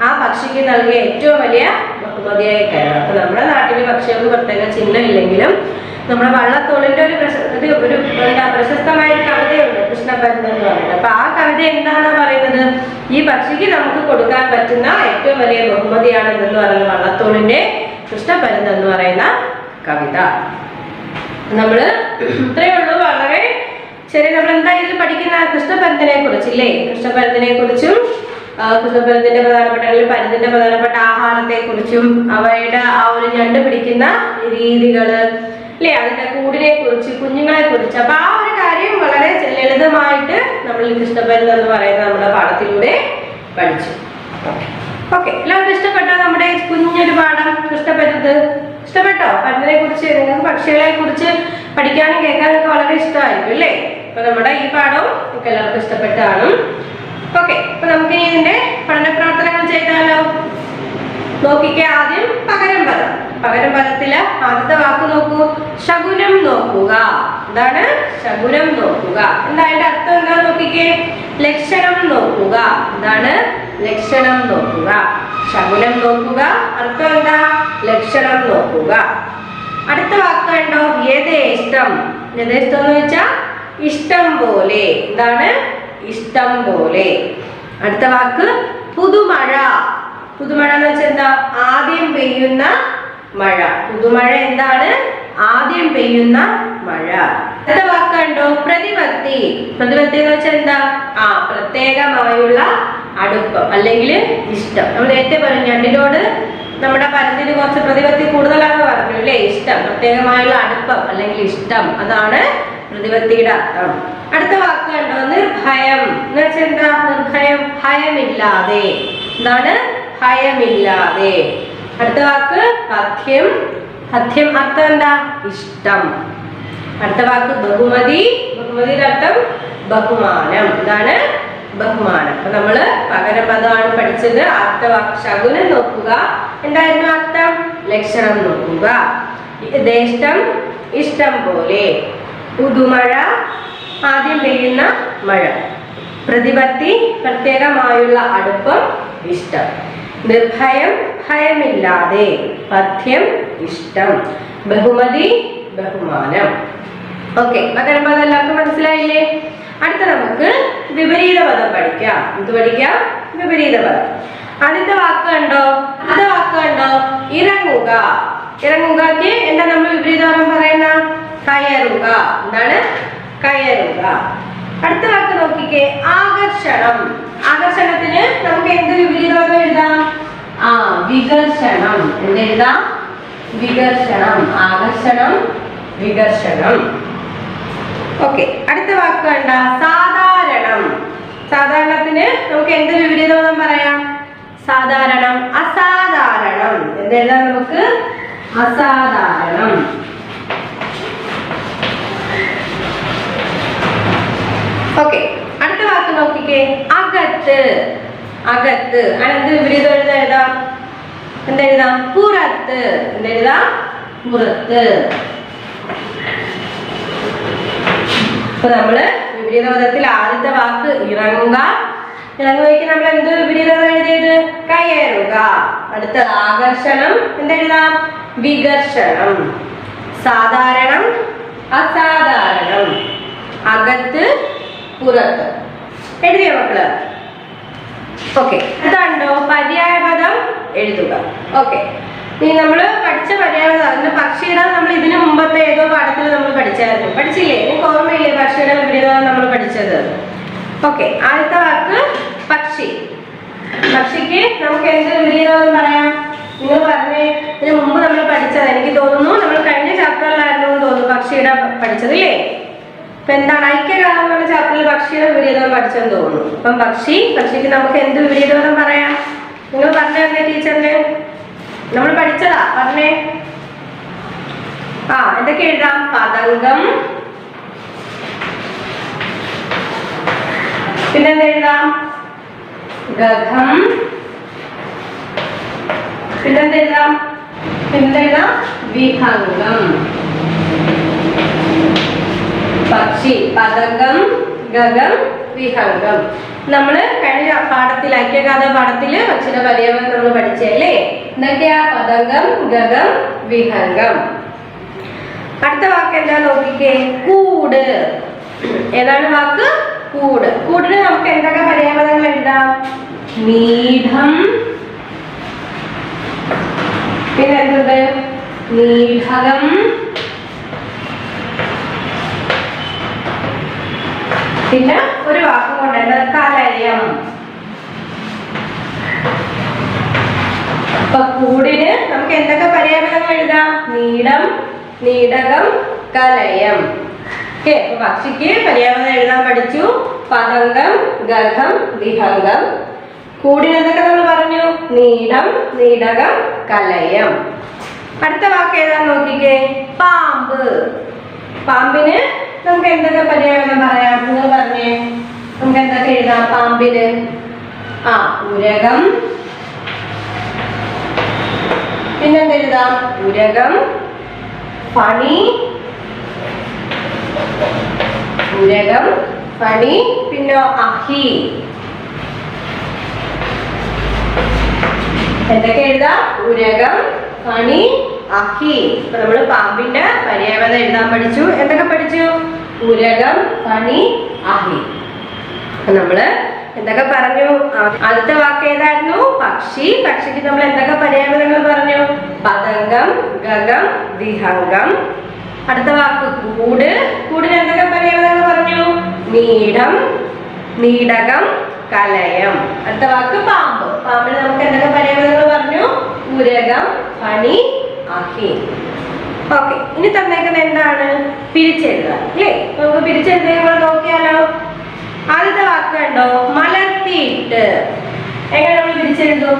ആ പക്ഷിക്ക് നൽകിയ ഏറ്റവും വലിയ ബഹുമതിയായി കരുതാം. അപ്പൊ നമ്മുടെ നാട്ടില് പക്ഷികൾക്ക് പ്രത്യേക ചിഹ്നമില്ലെങ്കിലും നമ്മുടെ വള്ളത്തോളിന്റെ ഒരു പ്രശസ്തമായ ഒരു കവിതയുണ്ട്, കൃഷ്ണപരുന്ത് എന്ന് പറയുന്നത്. അപ്പൊ ആ കവിത എന്താണെന്ന് പറയുന്നത്, ഈ പക്ഷിക്ക് നമുക്ക് കൊടുക്കാൻ പറ്റുന്ന ഏറ്റവും വലിയ ബഹുമതിയാണ് എന്ന് പറയുന്നത് വള്ളത്തോളിന്റെ കൃഷ്ണപരുന്ത് എന്ന് പറയുന്ന കവിത. നമ്മള് ഇത്രയേ ഉള്ളൂ, വളരെ ചെറിയ. നമ്മൾ എന്തായാലും പഠിക്കുന്ന കൃഷ്ണപരുന്തിനെ കുറിച്ചില്ലേ, കൃഷ്ണപരുന്തിനെ കുറിച്ചും കൃഷ്ണപരുന്തിന്റെ പ്രധാനപ്പെട്ട അല്ലെങ്കിൽ പരുന്തിന്റെ പ്രധാനപ്പെട്ട ആഹാരത്തെ കുറിച്ചും അവയുടെ ആ ഒരു ഞണ്ട് പിടിക്കുന്ന രീതികള് അല്ലെ, അതിന്റെ കൂടിനെ കുറിച്ച്, കുഞ്ഞുങ്ങളെ കുറിച്ച്. അപ്പൊ ആ ഒരു കാര്യം വളരെ ലളിതമായിട്ട് നമ്മൾ ഈ കൃഷ്ണപരുന്ത് എന്ന് പറയുന്ന നമ്മുടെ പാഠത്തിലൂടെ പഠിച്ചു. ഓക്കെ, എല്ലാവർക്കും ഇഷ്ടപ്പെട്ടോ നമ്മുടെ കുഞ്ഞൊരു പാഠം കൃഷ്ണപരുന്ത്? ഇഷ്ടപ്പെട്ടോ? പരുന്തിനെ കുറിച്ച്, നിങ്ങൾക്ക് പക്ഷികളെ കുറിച്ച് പഠിക്കാനും കേൾക്കാനും ഒക്കെ വളരെ ഇഷ്ടമായിരിക്കും അല്ലേ? അപ്പൊ നമ്മുടെ ഈ പാഠവും നമുക്ക് എല്ലാവർക്കും ഇഷ്ടപ്പെട്ടാണ്. ഓക്കെ, അപ്പൊ നമുക്ക് ഇനി ഇതിന്റെ പഠന പ്രവർത്തനങ്ങൾ ചെയ്താലോ? നോക്കിക്കേ, ആദ്യം പകരം പദം. പകരം പദത്തില് ആദ്യത്തെ വാക്ക് നോക്കൂ, ശകുനം നോക്കുക. എന്താണ് ശകുനം നോക്കുക? എന്താ അതിന്റെ അർത്ഥം? എന്താ നോക്കിക്കേ, ലക്ഷണം നോക്കുക. എന്താണ് ലക്ഷണം നോക്കുക? ശകുനം നോക്കുക, അർത്ഥം എന്താ? ലക്ഷണം നോക്കുക. അടുത്ത വാക്ക് കണ്ടോ, യഥേഷ്ടം. യഥേഷ്ടം എന്ന് വെച്ചാൽ ഇഷ്ടം പോലെ. എന്താണ് ഇഷ്ടം പോലെ. അടുത്ത വാക്ക് പുതുമഴ. പുതുമഴ എന്ന് വെച്ചാൽ എന്താ? ആദ്യം പെയ്യുന്ന മഴ. പുതുമഴ എന്താണ്? ആദ്യം പെയ്യുന്ന മഴ. അടുത്ത വാക്ക് കണ്ടോ, പ്രതിപത്തി. പ്രതിപത്തി എന്ന് വെച്ചാൽ എന്താ? പ്രത്യേകമായുള്ള അടുപ്പം അല്ലെങ്കിൽ ഇഷ്ടം. നമ്മൾ നേരത്തെ പറഞ്ഞു ഞണ്ടിനോട് നമ്മുടെ പരുന്തിന് കുറച്ച് പ്രതിപത്തി കൂടുതലാണെന്ന് പറഞ്ഞു അല്ലേ? ഇഷ്ടം, പ്രത്യേകമായുള്ള അടുപ്പം അല്ലെങ്കിൽ ഇഷ്ടം, അതാണ് പ്രതിപത്തിയുടെ അർത്ഥം. അടുത്ത വാക്ക് കണ്ടോ, നിർഭയം എന്ന് വെച്ചാൽ എന്താ? നിർഭയം, ഭയമില്ലാതെ. എന്താണ്? ഭയമില്ലാതെ. അടുത്ത വാക്ക് പഥ്യം. പഥ്യം അർത്ഥം എന്താ? ഇഷ്ടം. അടുത്ത വാക്ക് ബഹുമതി. ബഹുമതിയുടെ അർത്ഥം ബഹുമാനം. എന്താണ്? ബഹുമാനം. അപ്പൊ നമ്മള് പകരം പദമാണ് പഠിച്ചത്. അടുത്ത വാക്ക് ശകുനം നോക്കുക. എന്തായിരുന്നു അർത്ഥം? ലക്ഷണം നോക്കുക. യഥേഷ്ടം ഇഷ്ടം പോലെ. പുതുമഴ ആദ്യം പെയ്യുന്ന മഴ. പ്രതിപത്തി പ്രത്യേകമായുള്ള അടുപ്പം ഇഷ്ടം. നിർഭയം ഭയമില്ലാതെ. പഥ്യം ഇഷ്ടം. ബഹുമതി ബഹുമാനം. ഓക്കെ, പകരം പദം എല്ലാവർക്കും മനസ്സിലായില്ലേ? അടുത്ത നമുക്ക് വിപരീത പദം പഠിക്കാം. എന്ത് പഠിക്കാം? വിപരീത പദം. ആദ്യത്തെ വാക്ക് കണ്ടോ, അടുത്ത വാക്ക് കണ്ടോ, ഇറങ്ങുക. ഇറങ്ങുകക്ക് എന്താ നമ്മൾ വിപരീത പദം പറയുന്ന? കയറുക. എന്താണ്? കയറുക. അടുത്ത വാക്ക് നോക്കിക്കേ, ആകർഷണം. ആകർഷണത്തിന് നമുക്ക് എന്ത് വിപരീത പദം എഴുതാം? വികർഷണം. എന്തെഴുതാം? വികർഷണം. ആകർഷണം, വികർഷണം. ഓക്കെ, അടുത്ത വാക്ക് കണ്ട സാധാരണം. സാധാരണത്തിന് നമുക്ക് എന്ത് വിപരീത പദം പറയാം? സാധാരണം, അസാധാരണം. എന്തെഴുതാം നമുക്ക്? അസാധാരണം. ഓക്കെ, അടുത്ത വാക്ക് നോക്കിക്കേ, അകത്ത്. അകത്ത് അതെന്ത് വിപരീതം എഴുതാം? എന്തെഴുതാം? പുറത്ത്. എന്തെഴുതാം? പുറത്ത്. ഇപ്പൊ നമ്മള് വിപരീത പദത്തിൽ ആദ്യത്തെ വാക്ക് ഇറങ്ങുക. ഇറങ്ങുകയ്ക്ക് നമ്മൾ എന്ത് വിപരീതം എഴുതിയത്? കയറുക. അടുത്തത് ആകർഷണം. എന്തെഴുതാം? വികർഷണം. സാധാരണം, അസാധാരണം. അകത്ത്, പുറത്ത്. എഴുതിയോ മക്കള്? ഓക്കെ, ഇതാണ്ടോ പര്യായ പദം എഴുതുക. ഓക്കെ, ഇനി നമ്മള് പഠിച്ച പര്യായ പദം, അതിന്റെ പക്ഷിയുടെ നമ്മൾ ഇതിനു മുമ്പത്തെ ഏതോ പാഠത്തിൽ നമ്മൾ പഠിച്ചായിരുന്നു. പഠിച്ചില്ലേ? നിങ്ങൾക്ക് ഓർമ്മയില്ലേ പക്ഷിയുടെ വിപരീതം നമ്മൾ പഠിച്ചത്? ഓക്കെ, ആദ്യത്തെ വാക്ക് പക്ഷി. പക്ഷിക്ക് നമുക്ക് എന്ത് വിപരീതം പറയാം? നിങ്ങൾ പറഞ്ഞേ, ഇതിനു മുമ്പ് നമ്മൾ പഠിച്ചത് എനിക്ക് തോന്നുന്നു, നമ്മൾ കഴിഞ്ഞ ചാപ്റ്ററിലായിരുന്നു തോന്നുന്നു പക്ഷിയുടെ പഠിച്ചത് ഇല്ലേ? അപ്പൊ എന്താണ് ഐക്യകാലം എന്ന ചാപ്റ്ററിൽ പക്ഷിയുടെ വിപരീതം പഠിച്ചെന്ന് തോന്നുന്നു. അപ്പം പക്ഷിക്ക് നമുക്ക് എന്ത് വിപരീതം പറയാം? നിങ്ങൾ പറഞ്ഞു തന്നെ ടീച്ചറിന്. നമ്മൾ പഠിച്ചതാ, പറഞ്ഞേ. എന്തൊക്കെ എഴുതാം? പതംഗം. പിന്നെന്ത് എഴുതാം? ഗഗം. പിന്നെന്ത് എഴുതാം? വിഹംഗം. പക്ഷി, പതംഗം, ഗഗം, വിഹംഗം. നമ്മള് കഴിഞ്ഞ പാഠത്തിൽ ഐക്യഗാഥ പാഠത്തിൽ അക്ഷര പര്യായപദം നമ്മൾ പഠിച്ചല്ലേ. എന്തൊക്കെയാ? പതംഗം, ഗഗം, വിഹംഗം. അടുത്ത വാക്ക് എന്താ നോക്കിക്കേ? കൂട്. ഏതാണ് വാക്ക്? കൂട്. കൂടിന് നമുക്ക് എന്തൊക്കെ പര്യായപദങ്ങൾ എഴുതാം? മീഢം, പിന്നെ എന്തുണ്ട്? നീഢകം, പിന്നെ ഒരു വാക്കും കൊണ്ട് കലയം. അപ്പൊ കൂടിന് നമുക്ക് എന്തൊക്കെ പര്യായപദങ്ങൾ എഴുതാം? നീടം, നീടകം, കലയം. ഓക്കെ, അപ്പൊ പക്ഷിക്ക് പര്യായപദം എഴുതാൻ പഠിച്ചു. പതംഗം, ഗഗം, വിഹംഗം. കൂടിന് എന്തൊക്കെ നമ്മൾ പറഞ്ഞു? നീടം, നീടകം, കലയം. അടുത്ത വാക്ക് ഏതാ നോക്കിക്കേ? പാമ്പ്. പാമ്പിന് നമുക്ക് എന്തൊക്കെ പര്യായപദം പറയാം? നിങ്ങൾ പറഞ്ഞേ, നമുക്ക് എന്തൊക്കെ എഴുതാം പാമ്പിന്? ഉരകം, പിന്നെന്ത് എഴുതാം? ഉരകം, ഫണി, ഉരകം, ഫണി, പിന്നെ അഹി. എന്തൊക്കെ എഴുതാം? ഉരകം, ഫണി, അഹി. ഇപ്പൊ നമ്മള് പാമ്പിന്റെ പര്യായപദം എഴുതാൻ പഠിച്ചു. എന്തൊക്കെ പഠിച്ചു? ഉരകം, ഫണി, അഹി. നമ്മള് എന്തൊക്കെ പറഞ്ഞു? ആദ്യത്തെ വാക്ക് ഏതായിരുന്നു? പക്ഷി. പക്ഷിക്ക് നമ്മൾ എന്തൊക്കെ പര്യായപദങ്ങൾ പറഞ്ഞു? പതംഗം, ഗഗം, വിഹംഗം. അടുത്ത വാക്ക് കൂട്. കൂടിന് എന്തൊക്കെ പര്യായപദങ്ങൾ പറഞ്ഞു? നീടം, നീടകം, കലയം. അടുത്ത വാക്ക് പാമ്പ്. പാമ്പിന് നമുക്ക് എന്തൊക്കെ പര്യായപദങ്ങൾ പറഞ്ഞു? ഉരകം, ഫണി, അഹി. ഓക്കെ, ഇനി തന്നേക്കുന്ന എന്താണ്? പിരിച്ചെഴുതുക അല്ലേ? നമുക്ക് പിരിച്ചെഴുതുക നോക്കിയാലോ. ആദ്യത്തെ വാക്ക് കണ്ടോ? മലർത്തിയിട്ട്. എങ്ങനെ നമ്മൾ പിരിച്ചെഴുതും?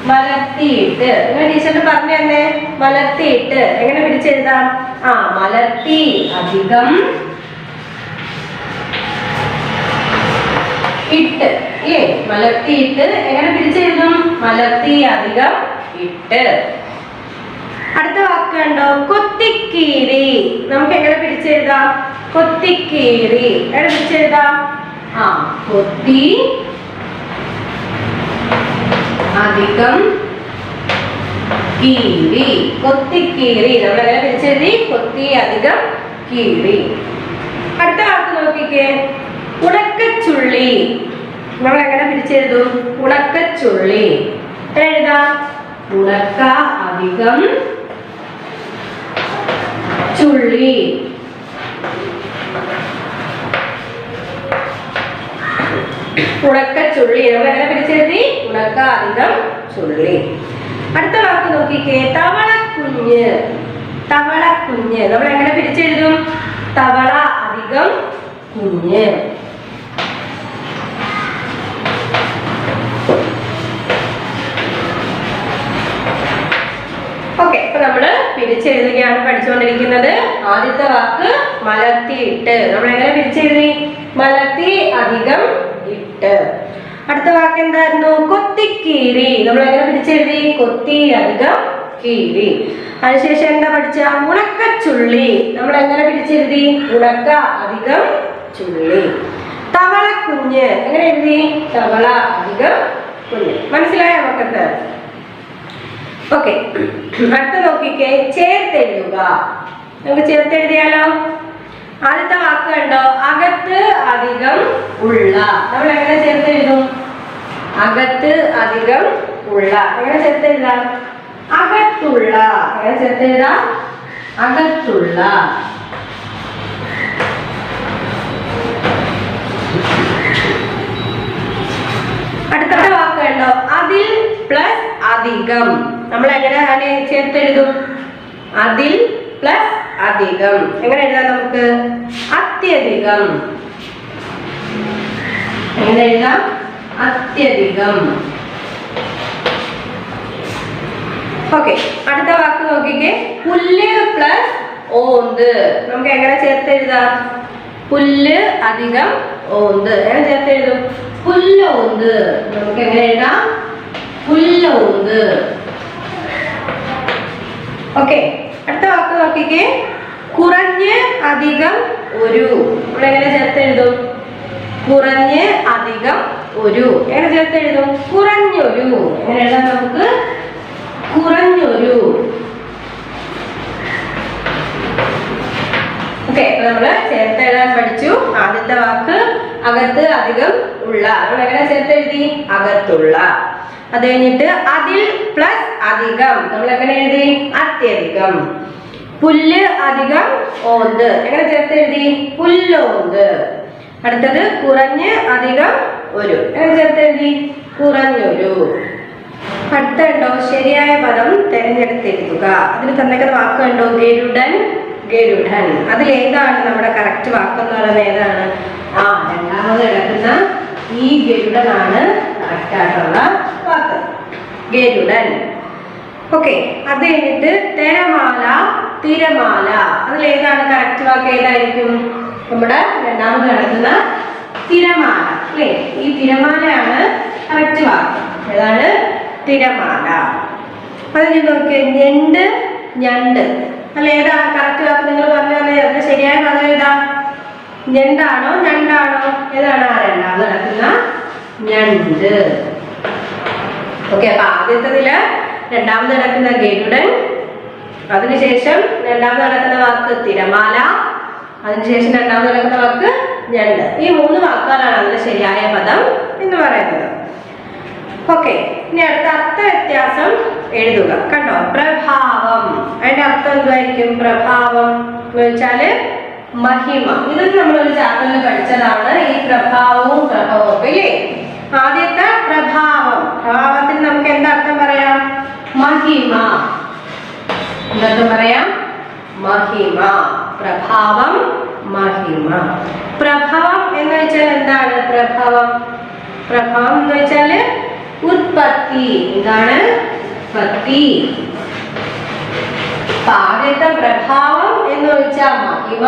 മലർത്തിയിട്ട്. നിങ്ങൾ ടീച്ചറിന് പറഞ്ഞു തന്നെ. മലർത്തിയിട്ട് എങ്ങനെ പിരിച്ചെഴുതാം? മലർത്തി അധികം ഇട്ട് അല്ലേ? മലർത്തിയിട്ട് എങ്ങനെ പിരിച്ചെഴുതും? മലർത്തി അധികം ഇട്ട്. അടുത്ത വാക്ക് കണ്ടോ? കൊത്തിക്കീറി. നമുക്ക് എങ്ങനെ പിരിച്ചെഴുതാം? കൊത്തിക്കീറി എങ്ങനെ പിരിച്ചെഴുതാം? കൊത്തി അധികം കീറി. കൊത്തിക്കീറി നമ്മൾ എങ്ങനെ പിരിച്ചെഴുതി? കൊത്തി അധികം കീറി. അടുത്ത വാക്ക് നോക്കിക്കേ. ഉണക്കച്ചുള്ളി. നമ്മൾ എങ്ങനെ പിരിച്ചെഴുതും? ഉണക്കച്ചുള്ളി എഴുതാം. ഉണക്ക അധികം ചുള്ളി. ഉണക്കച്ചുള്ളി നമ്മൾ എങ്ങനെ പിരിച്ചെഴുതി? ഉണക്ക അധികം ചുള്ളി. അടുത്ത വാക്ക് നോക്കിക്കേ. തവളക്കുഞ്ഞ്. തവളക്കുഞ്ഞ് നമ്മൾ എങ്ങനെ പിരിച്ചെഴുതും? തവള അധികം കുഞ്ഞ്. ഓക്കെ, ഇപ്പൊ നമ്മള് പിരിച്ചെഴുതുകയാണ് പഠിച്ചുകൊണ്ടിരിക്കുന്നത്. ആദ്യത്തെ വാക്ക് മലർത്തിയിട്ട്. നമ്മൾ എങ്ങനെ പിരിച്ചെഴുതി? മലർത്തി അധികം ഇട്ട്. അടുത്ത വാക്ക് എന്തായിരുന്നു? കൊത്തിക്കീറി. നമ്മൾ എങ്ങനെ പിരിച്ചെഴുതി? കൊത്തി അധികം കീറി. അതിനുശേഷം എന്താ പഠിച്ച? ഉണക്കച്ചുള്ളി. നമ്മൾ എങ്ങനെ പിരിച്ചെഴുതി? ഉണക്ക അധികം ചുള്ളി. തവളക്കുഞ്ഞ് എങ്ങനെ എഴുതി? തവള അധികം കുഞ്ഞ്. മനസ്സിലായോ മക്കൾക്ക്? ഓക്കെ, അടുത്ത നോക്കിക്കേ. ചേർത്തെഴുതുക. നമുക്ക് ചേർത്തെഴുതിയാലോ. ആദ്യത്തെ വാക്ക് കണ്ടോ? അകത്ത് അധികം ഉള്ള. നമ്മൾ എങ്ങനെ ചേർത്തെഴുതും? അകത്ത് അധികം ഉള്ള എങ്ങനെ ചേർത്തെഴുതാം? അകത്തുള്ള. എങ്ങനെ ചേർത്തെഴുതാം? അകത്തുള്ള. അടുത്ത വാക്ക് കണ്ടോ? അതിൽ പ്ലസ് അധികം. നമ്മൾ എങ്ങനെ ചേർത്തെഴുതും? അതിൽ പ്ലസ് അധികം. എങ്ങനെ എഴുതാം നമുക്ക്? അത്യധികം. എങ്ങനെ എഴുതാം? അത്യധികം. ഓക്കെ, അടുത്ത വാക്ക് നോക്കിക്കേ. പുല്ല് പ്ലസ് ഓന്ത്. നമുക്ക് എങ്ങനെ ചേർത്തെഴുതാം? പുല്ല് അധികം ഓന്ത്. എങ്ങനെ ചേർത്തെഴുതും? പുല്ലോന്ത്. നമുക്ക് എങ്ങനെ എഴുതാം? പുല്ലോന്ത്. ഓക്കെ, അടുത്ത വാക്ക് നോക്കിക്കേ. കുറഞ്ഞ് അധികം ഒരു. നമ്മൾ എങ്ങനെ ചേർത്തെഴുതും? കുറഞ്ഞ് അധികം ഒരു. എങ്ങനെ ചേർത്ത് എഴുതും? കുറഞ്ഞൊരു. എങ്ങനെ എഴുതാം നമുക്ക്? കുറഞ്ഞൊരു. ഓക്കെ, നമ്മള് ചേർത്ത് എഴുതാൻ പഠിച്ചു. ആദ്യത്തെ വാക്ക് അകത്ത് അധികം ഉള്ള. നമ്മൾ എങ്ങനെ ചേർത്ത് എഴുതി? അകത്തുള്ള. അത് കഴിഞ്ഞിട്ട് അതിൽ പ്ലസ് അധികം. നമ്മൾ എങ്ങനെ എഴുതി? അത്യധികം. പുല്ല് അധികം ഓന്ത്. എങ്ങനെ ചേർത്ത് എഴുതി? പുല്ലോന്ത്. അടുത്തത് കുറഞ്ഞ് അധികം ഒരു. എങ്ങനെ ചേർത്ത് എഴുതി? കുറഞ്ഞൊരു. അടുത്തുണ്ടോ? ശരിയായ പദം തിരഞ്ഞെടുത്തെഴുതുക. അതിന് തന്നേക്കുന്ന വാക്ക് കണ്ടോ? ഗരുഡൻ, ഗരുഡൻ. അതിലേതാണ് നമ്മുടെ കറക്റ്റ് വാക്കെന്ന് പറയുന്നത്? ഏതാണ്? രണ്ടാമത് കിടക്കുന്ന ഈ ഗരുഡനാണ് കറക്റ്റ് ആയിട്ടുള്ള വാക്ക്. ഗരുഡൻ. ഓക്കെ, അത് കഴിഞ്ഞിട്ട് തിരമാല, തിരമാല. അതിലേതാണ് കറക്റ്റ് വാക്ക്? ഏതായിരിക്കും? നമ്മുടെ രണ്ടാമത് കിടക്കുന്ന തിരമാല അല്ലേ? ഈ തിരമാലയാണ് കറക്റ്റ് വാക്ക്. ഏതാണ്? തിരമാല. അതിന് നോക്കിയ ഞണ്ട്, ഞണ്ട്. അല്ല, ഏതാ കറക്റ്റ് വാക്ക്? നിങ്ങൾ പറഞ്ഞു തന്നെ. അതിന് ശരിയായ പദം ഏതാ? ഞണ്ടാണോ ഞണ്ടാണോ? ഏതാണ്? രണ്ടാമത് നടക്കുന്ന ഞണ്ട്. ഓക്കെ, അപ്പൊ ആദ്യത്തതില് രണ്ടാമത് നടക്കുന്ന ഗരുഡൻ, അതിനുശേഷം രണ്ടാമത് നടക്കുന്ന വാക്ക് തിരമാല, അതിനുശേഷം രണ്ടാമത് നടക്കുന്ന വാക്ക് ഞണ്ട്. ഈ 3 വാക്കുകളാണ് അതിന്റെ ശരിയായ പദം എന്ന് പറയുന്നത്. ഓക്കെ, ഇനി അടുത്ത അർത്ഥ വ്യത്യാസം എഴുതുക. കണ്ടോ? പ്രഭാവം. അതിന്റെ അർത്ഥം എന്തായിരിക്കും? പ്രഭാവം എന്ന് വെച്ചാല് മഹിമ. ഇത് നമ്മളൊരു ചാപ്റ്ററിൽ പഠിച്ചതാണ്. ഈ പ്രഭാവവും പ്രഭവവും അല്ലേ? ആദ്യത്തെ പ്രഭാവം. പ്രഭാവത്തിന് നമുക്ക് എന്താർത്ഥം പറയാം? മഹിമ. എന്താർത്ഥം പറയാം? മഹിമ. പ്രഭാവം, മഹിമ. പ്രഭവം എന്ന് വെച്ചാൽ എന്താണ്? പ്രഭവം, പ്രഭവം എന്ന് വെച്ചാല് ഉത്പത്തി. എന്താണ്? ഉത്പത്തി. ആദ്യത്തെ പ്രഭാവം എന്ന് വെച്ചാൽ മഹിമ,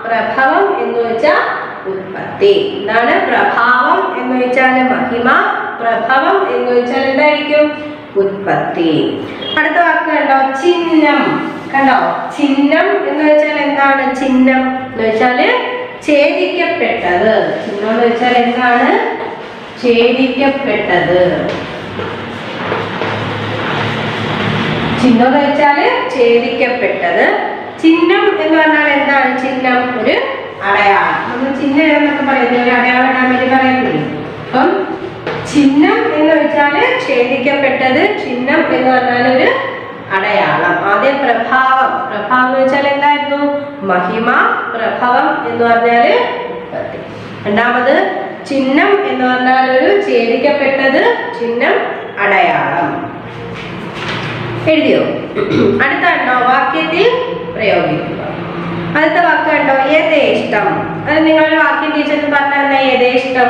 പ്രഭവം എന്ന് വെച്ചാൽ ഉത്പത്തി. എന്താണ്? പ്രഭാവം എന്ന് വെച്ചാൽ മഹിമ, പ്രഭവം എന്ന് വെച്ചാൽ എന്തായിരിക്കും? ഉത്പത്തി. അടുത്ത വാക്ക് കണ്ടോ? ചിഹ്നം. കണ്ടോ? ചിഹ്നം എന്ന് വെച്ചാൽ എന്താണ്? ചിഹ്നം എന്ന് വെച്ചാല് ഛേദിക്കപ്പെട്ടത്. ചിഹ്നം എന്ന് വെച്ചാൽ എന്താണ്? ഛേദിക്കപ്പെട്ടത്. ചിഹ്നം എന്ന് വെച്ചാല് ഛേദിക്കപ്പെട്ടത്. ചിഹ്നം എന്ന് പറഞ്ഞാൽ എന്താണ്? ചിഹ്നം ഒരു അടയാളം. നമ്മൾ ചിഹ്നം എന്നൊക്കെ പറയുന്നത് ഒരു അടയാളം ഇടാൻ വേണ്ടി പറയുന്നില്ലേ? അപ്പം ചിഹ്നം എന്ന് വെച്ചാല് ഛേദിക്കപ്പെട്ടത്. ചിഹ്നം എന്ന് പറഞ്ഞാൽ ഒരു അടയാളം. ആദ്യം പ്രഭാവം. പ്രഭാവം എന്ന് വെച്ചാൽ എന്തായിരുന്നു? മഹിമ. പ്രഭവം എന്ന് പറഞ്ഞാല് ഉത്പത്തി. രണ്ടാമത് ചിഹ്നം എന്ന് പറഞ്ഞാൽ ഒരു ഛേദിക്കപ്പെട്ടത്. ചിഹ്നം അടയാളം. എഴുതിയോ? അടുത്ത കണ്ടോ? വാക്യത്തിൽ പ്രയോഗിക്കുക. അടുത്ത വാക്ക് കണ്ടോ? യഥേഷ്ടം. അത് നിങ്ങളൊരു വാക്യം ടീച്ചറിന് പറഞ്ഞ യഥേഷ്ടം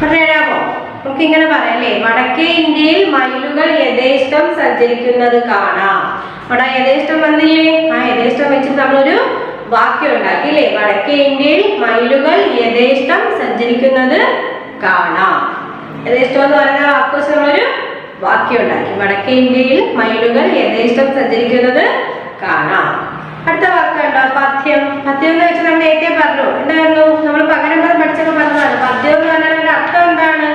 പറഞ്ഞുതരാമോ? നമുക്ക് ഇങ്ങനെ പറയാം അല്ലേ? വടക്കേ ഇന്ത്യയിൽ മയിലുകൾ യഥേഷ്ടം സഞ്ചരിക്കുന്നത് കാണാം. അവിടെ യഥേഷ്ടം വന്നില്ലേ? ആ യഥേഷ്ടം വെച്ചിട്ട് നമ്മളൊരു വാക്യം ഉണ്ടാക്കി അല്ലേ? വടക്കേ ഇന്ത്യയിൽ മയിലുകൾ യഥേഷ്ടം സഞ്ചരിക്കുന്നത് കാണാം. യഥേഷ്ടം എന്ന് പറയുന്ന വാക്ക് വെച്ച് നമ്മളൊരു വാക്യം ഉണ്ടാക്കി. വടക്കേ ഇന്ത്യയിൽ മയിലുകൾ യഥേഷ്ടം സഞ്ചരിക്കുന്നത് കാണാം. അടുത്ത വാക്ക് കണ്ടോ? പദ്യം. പദ്യം എന്ന് വെച്ചാൽ നമ്മൾ നേരത്തെ പറഞ്ഞു. എന്തായിരുന്നു? നമ്മൾ പകരം പഠിച്ചൊക്കെ പറഞ്ഞതാണ്. പദ്യം എന്ന് പറഞ്ഞാൽ അതിന്റെ അർത്ഥം എന്താണ്?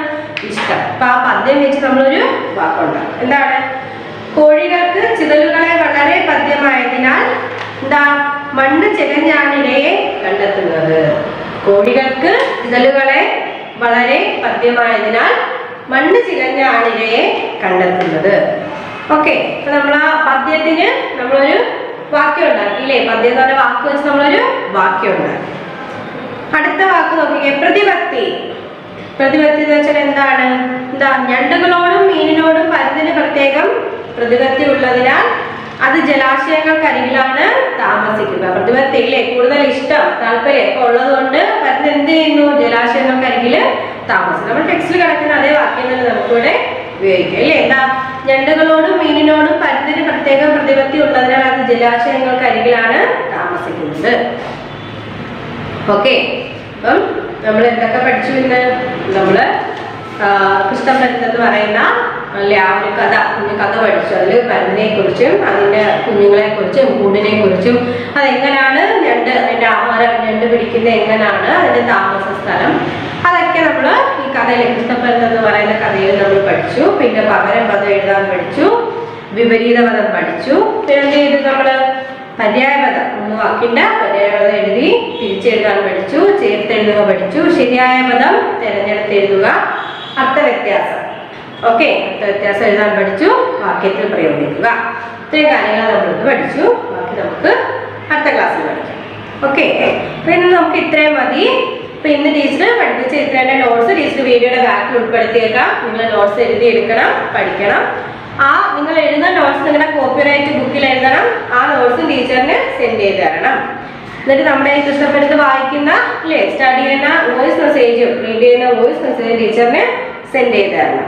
ഇഷ്ടം. അപ്പൊ ആ പദ്യം വെച്ച് നമ്മളൊരു വാക്കുണ്ടാകും. എന്താണ്? കോഴികൾക്ക് ചിതലുകളെ വളരെ പദ്യമായതിനാൽ എന്താ? മണ്ണ് ചികഞ്ഞാണിരയെ കണ്ടെത്തുന്നത്. കോഴികൾക്ക് ചിതലുകളെ വളരെ പദ്യമായതിനാൽ മണ്ണ് ചികഞ്ഞാണ് ഇരയെ കണ്ടെത്തുന്നത്. ഓക്കെ, അപ്പൊ നമ്മൾ ആ പദ്യത്തിന് നമ്മളൊരു വാക്യം ഉണ്ടാക്കി അല്ലേ? പദ്യം എന്ന് പറഞ്ഞ വാക്ക് വെച്ച് നമ്മളൊരു വാക്യം ഉണ്ടാക്കി. അടുത്ത വാക്ക് നോക്കിക്കേ, പ്രതിപത്തി. പ്രതിപത്തി എന്ന് വെച്ചാൽ എന്താണ്? എന്താ? ഞണ്ടുകളോടും മീനിനോടും പരുന്തിന് പ്രത്യേകം പ്രതിപത്തി ഉള്ളതിനാൽ അത് ജലാശയങ്ങൾക്കരികിലാണ് താമസിക്കുക. പ്രതിപത്തിയില്ലേ? കൂടുതൽ ഇഷ്ടം, താല്പര്യം ഒക്കെ ഉള്ളത് കൊണ്ട് പരുന്ത് എന്ത് ചെയ്യുന്നു? ജലാശയങ്ങൾക്കരികില് താമസിക്കും. നമ്മൾ ടെക്സ്റ്റിൽ കിടക്കുന്ന അതേ വാക്യം തന്നെ നമുക്കിവിടെ ഉപയോഗിക്കാം അല്ലേ? എന്താ? ഞണ്ടുകളോടും മീനിനോടും പരുന്തിന് പ്രത്യേകം പ്രതിപത്തി ഉള്ളതിനാൽ അത് ജലാശയങ്ങൾക്കരികിലാണ് താമസിക്കുന്നത്. ഓക്കെ, അപ്പം നമ്മൾ എന്തൊക്കെ പഠിച്ചു? ഇന്ന് നമ്മള് കൃഷ്ണപരുന്ത് എന്ന് പറയുന്ന അല്ലെ ആ ഒരു കഥ പഠിച്ചു. അതിൽ പരുന്തിനെ കുറിച്ചും അതിന്റെ കുഞ്ഞുങ്ങളെ കുറിച്ചും കൂടിനെ കുറിച്ചും അതെങ്ങനെയാണ് ഞണ്ട്, അതിന്റെ ആഹാരം ഞണ്ട് പിടിക്കുന്നത് എങ്ങനെയാണ്, അതിന്റെ താമസ സ്ഥലം, അതൊക്കെ നമ്മൾ ഈ കഥയിൽ കൃഷ്ണപ്പരുന്ത് എന്ന് പറയുന്ന കഥയിൽ നമ്മൾ പഠിച്ചു. പിന്നെ പകരം പദം എഴുതാൻ പഠിച്ചു, വിപരീത പദം പഠിച്ചു. പിന്നെ എന്ത് ചെയ്തു നമ്മള്? പര്യായപദം 3 വാക്കിന്റെ പര്യായപദം എഴുതി തിരിച്ചെഴുതാൻ പഠിച്ചു, ചേർത്തെഴുതുക പഠിച്ചു, ശരിയായ പദം തിരഞ്ഞെടുത്തെഴുതുക, അർത്ഥവ്യത്യാസം. ഓക്കെ, അർത്ഥവ്യത്യാസം എഴുതാൻ പഠിച്ചു, വാക്യത്തിൽ പ്രയോഗിക്കുക. ഇത്രയും കാര്യങ്ങൾ നമ്മളിത് പഠിച്ചു. ബാക്കി നമുക്ക് അടുത്ത ക്ലാസ്സിൽ പഠിക്കാം. ഓക്കെ, അപ്പൊ ഇന്ന് നമുക്ക് ഇത്രയും മതി. അപ്പൊ ഇന്ന് ടീച്ചർ പഠിപ്പിച്ച ഇത്രയുടെ നോട്ട്സ് ടീച്ചർ വീഡിയോയുടെ ബാക്കിൽ ഉൾപ്പെടുത്തിയേക്കാം. നിങ്ങൾ നോട്ട്സ് എഴുതി എടുക്കണം, പഠിക്കണം. നിങ്ങൾ എഴുതുന്ന നോട്ട്സ് നിങ്ങളുടെ കോപ്പിറൈറ്റ് ബുക്കിൽ എഴുതണം. ആ നോട്ട്സും ടീച്ചറിന് സെൻഡ് ചെയ്ത് തരണം. എന്നിട്ട് നമ്മുടെ കൃഷ്ണപ്പരുന്ത് വായിക്കുന്ന അല്ലേ സ്റ്റഡി ചെയ്യുന്ന വോയിസ് മെസ്സേജും റീഡ് ചെയ്യുന്ന വോയിസ് മെസ്സേജും ടീച്ചറിന് സെൻഡ് ചെയ്ത് തരണം.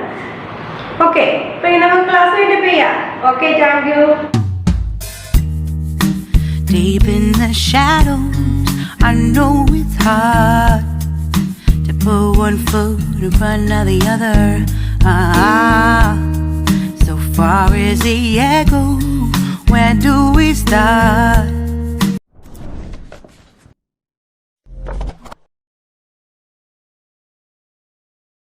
ഓക്കെ, അപ്പൊ ഇനി നമുക്ക് ക്ലാസ് വേണ്ടി ചെയ്യാം. Okay, thank you. Deep in the shadows, I know it's hard to put one foot in front of the other. So far as the echo, where do we start?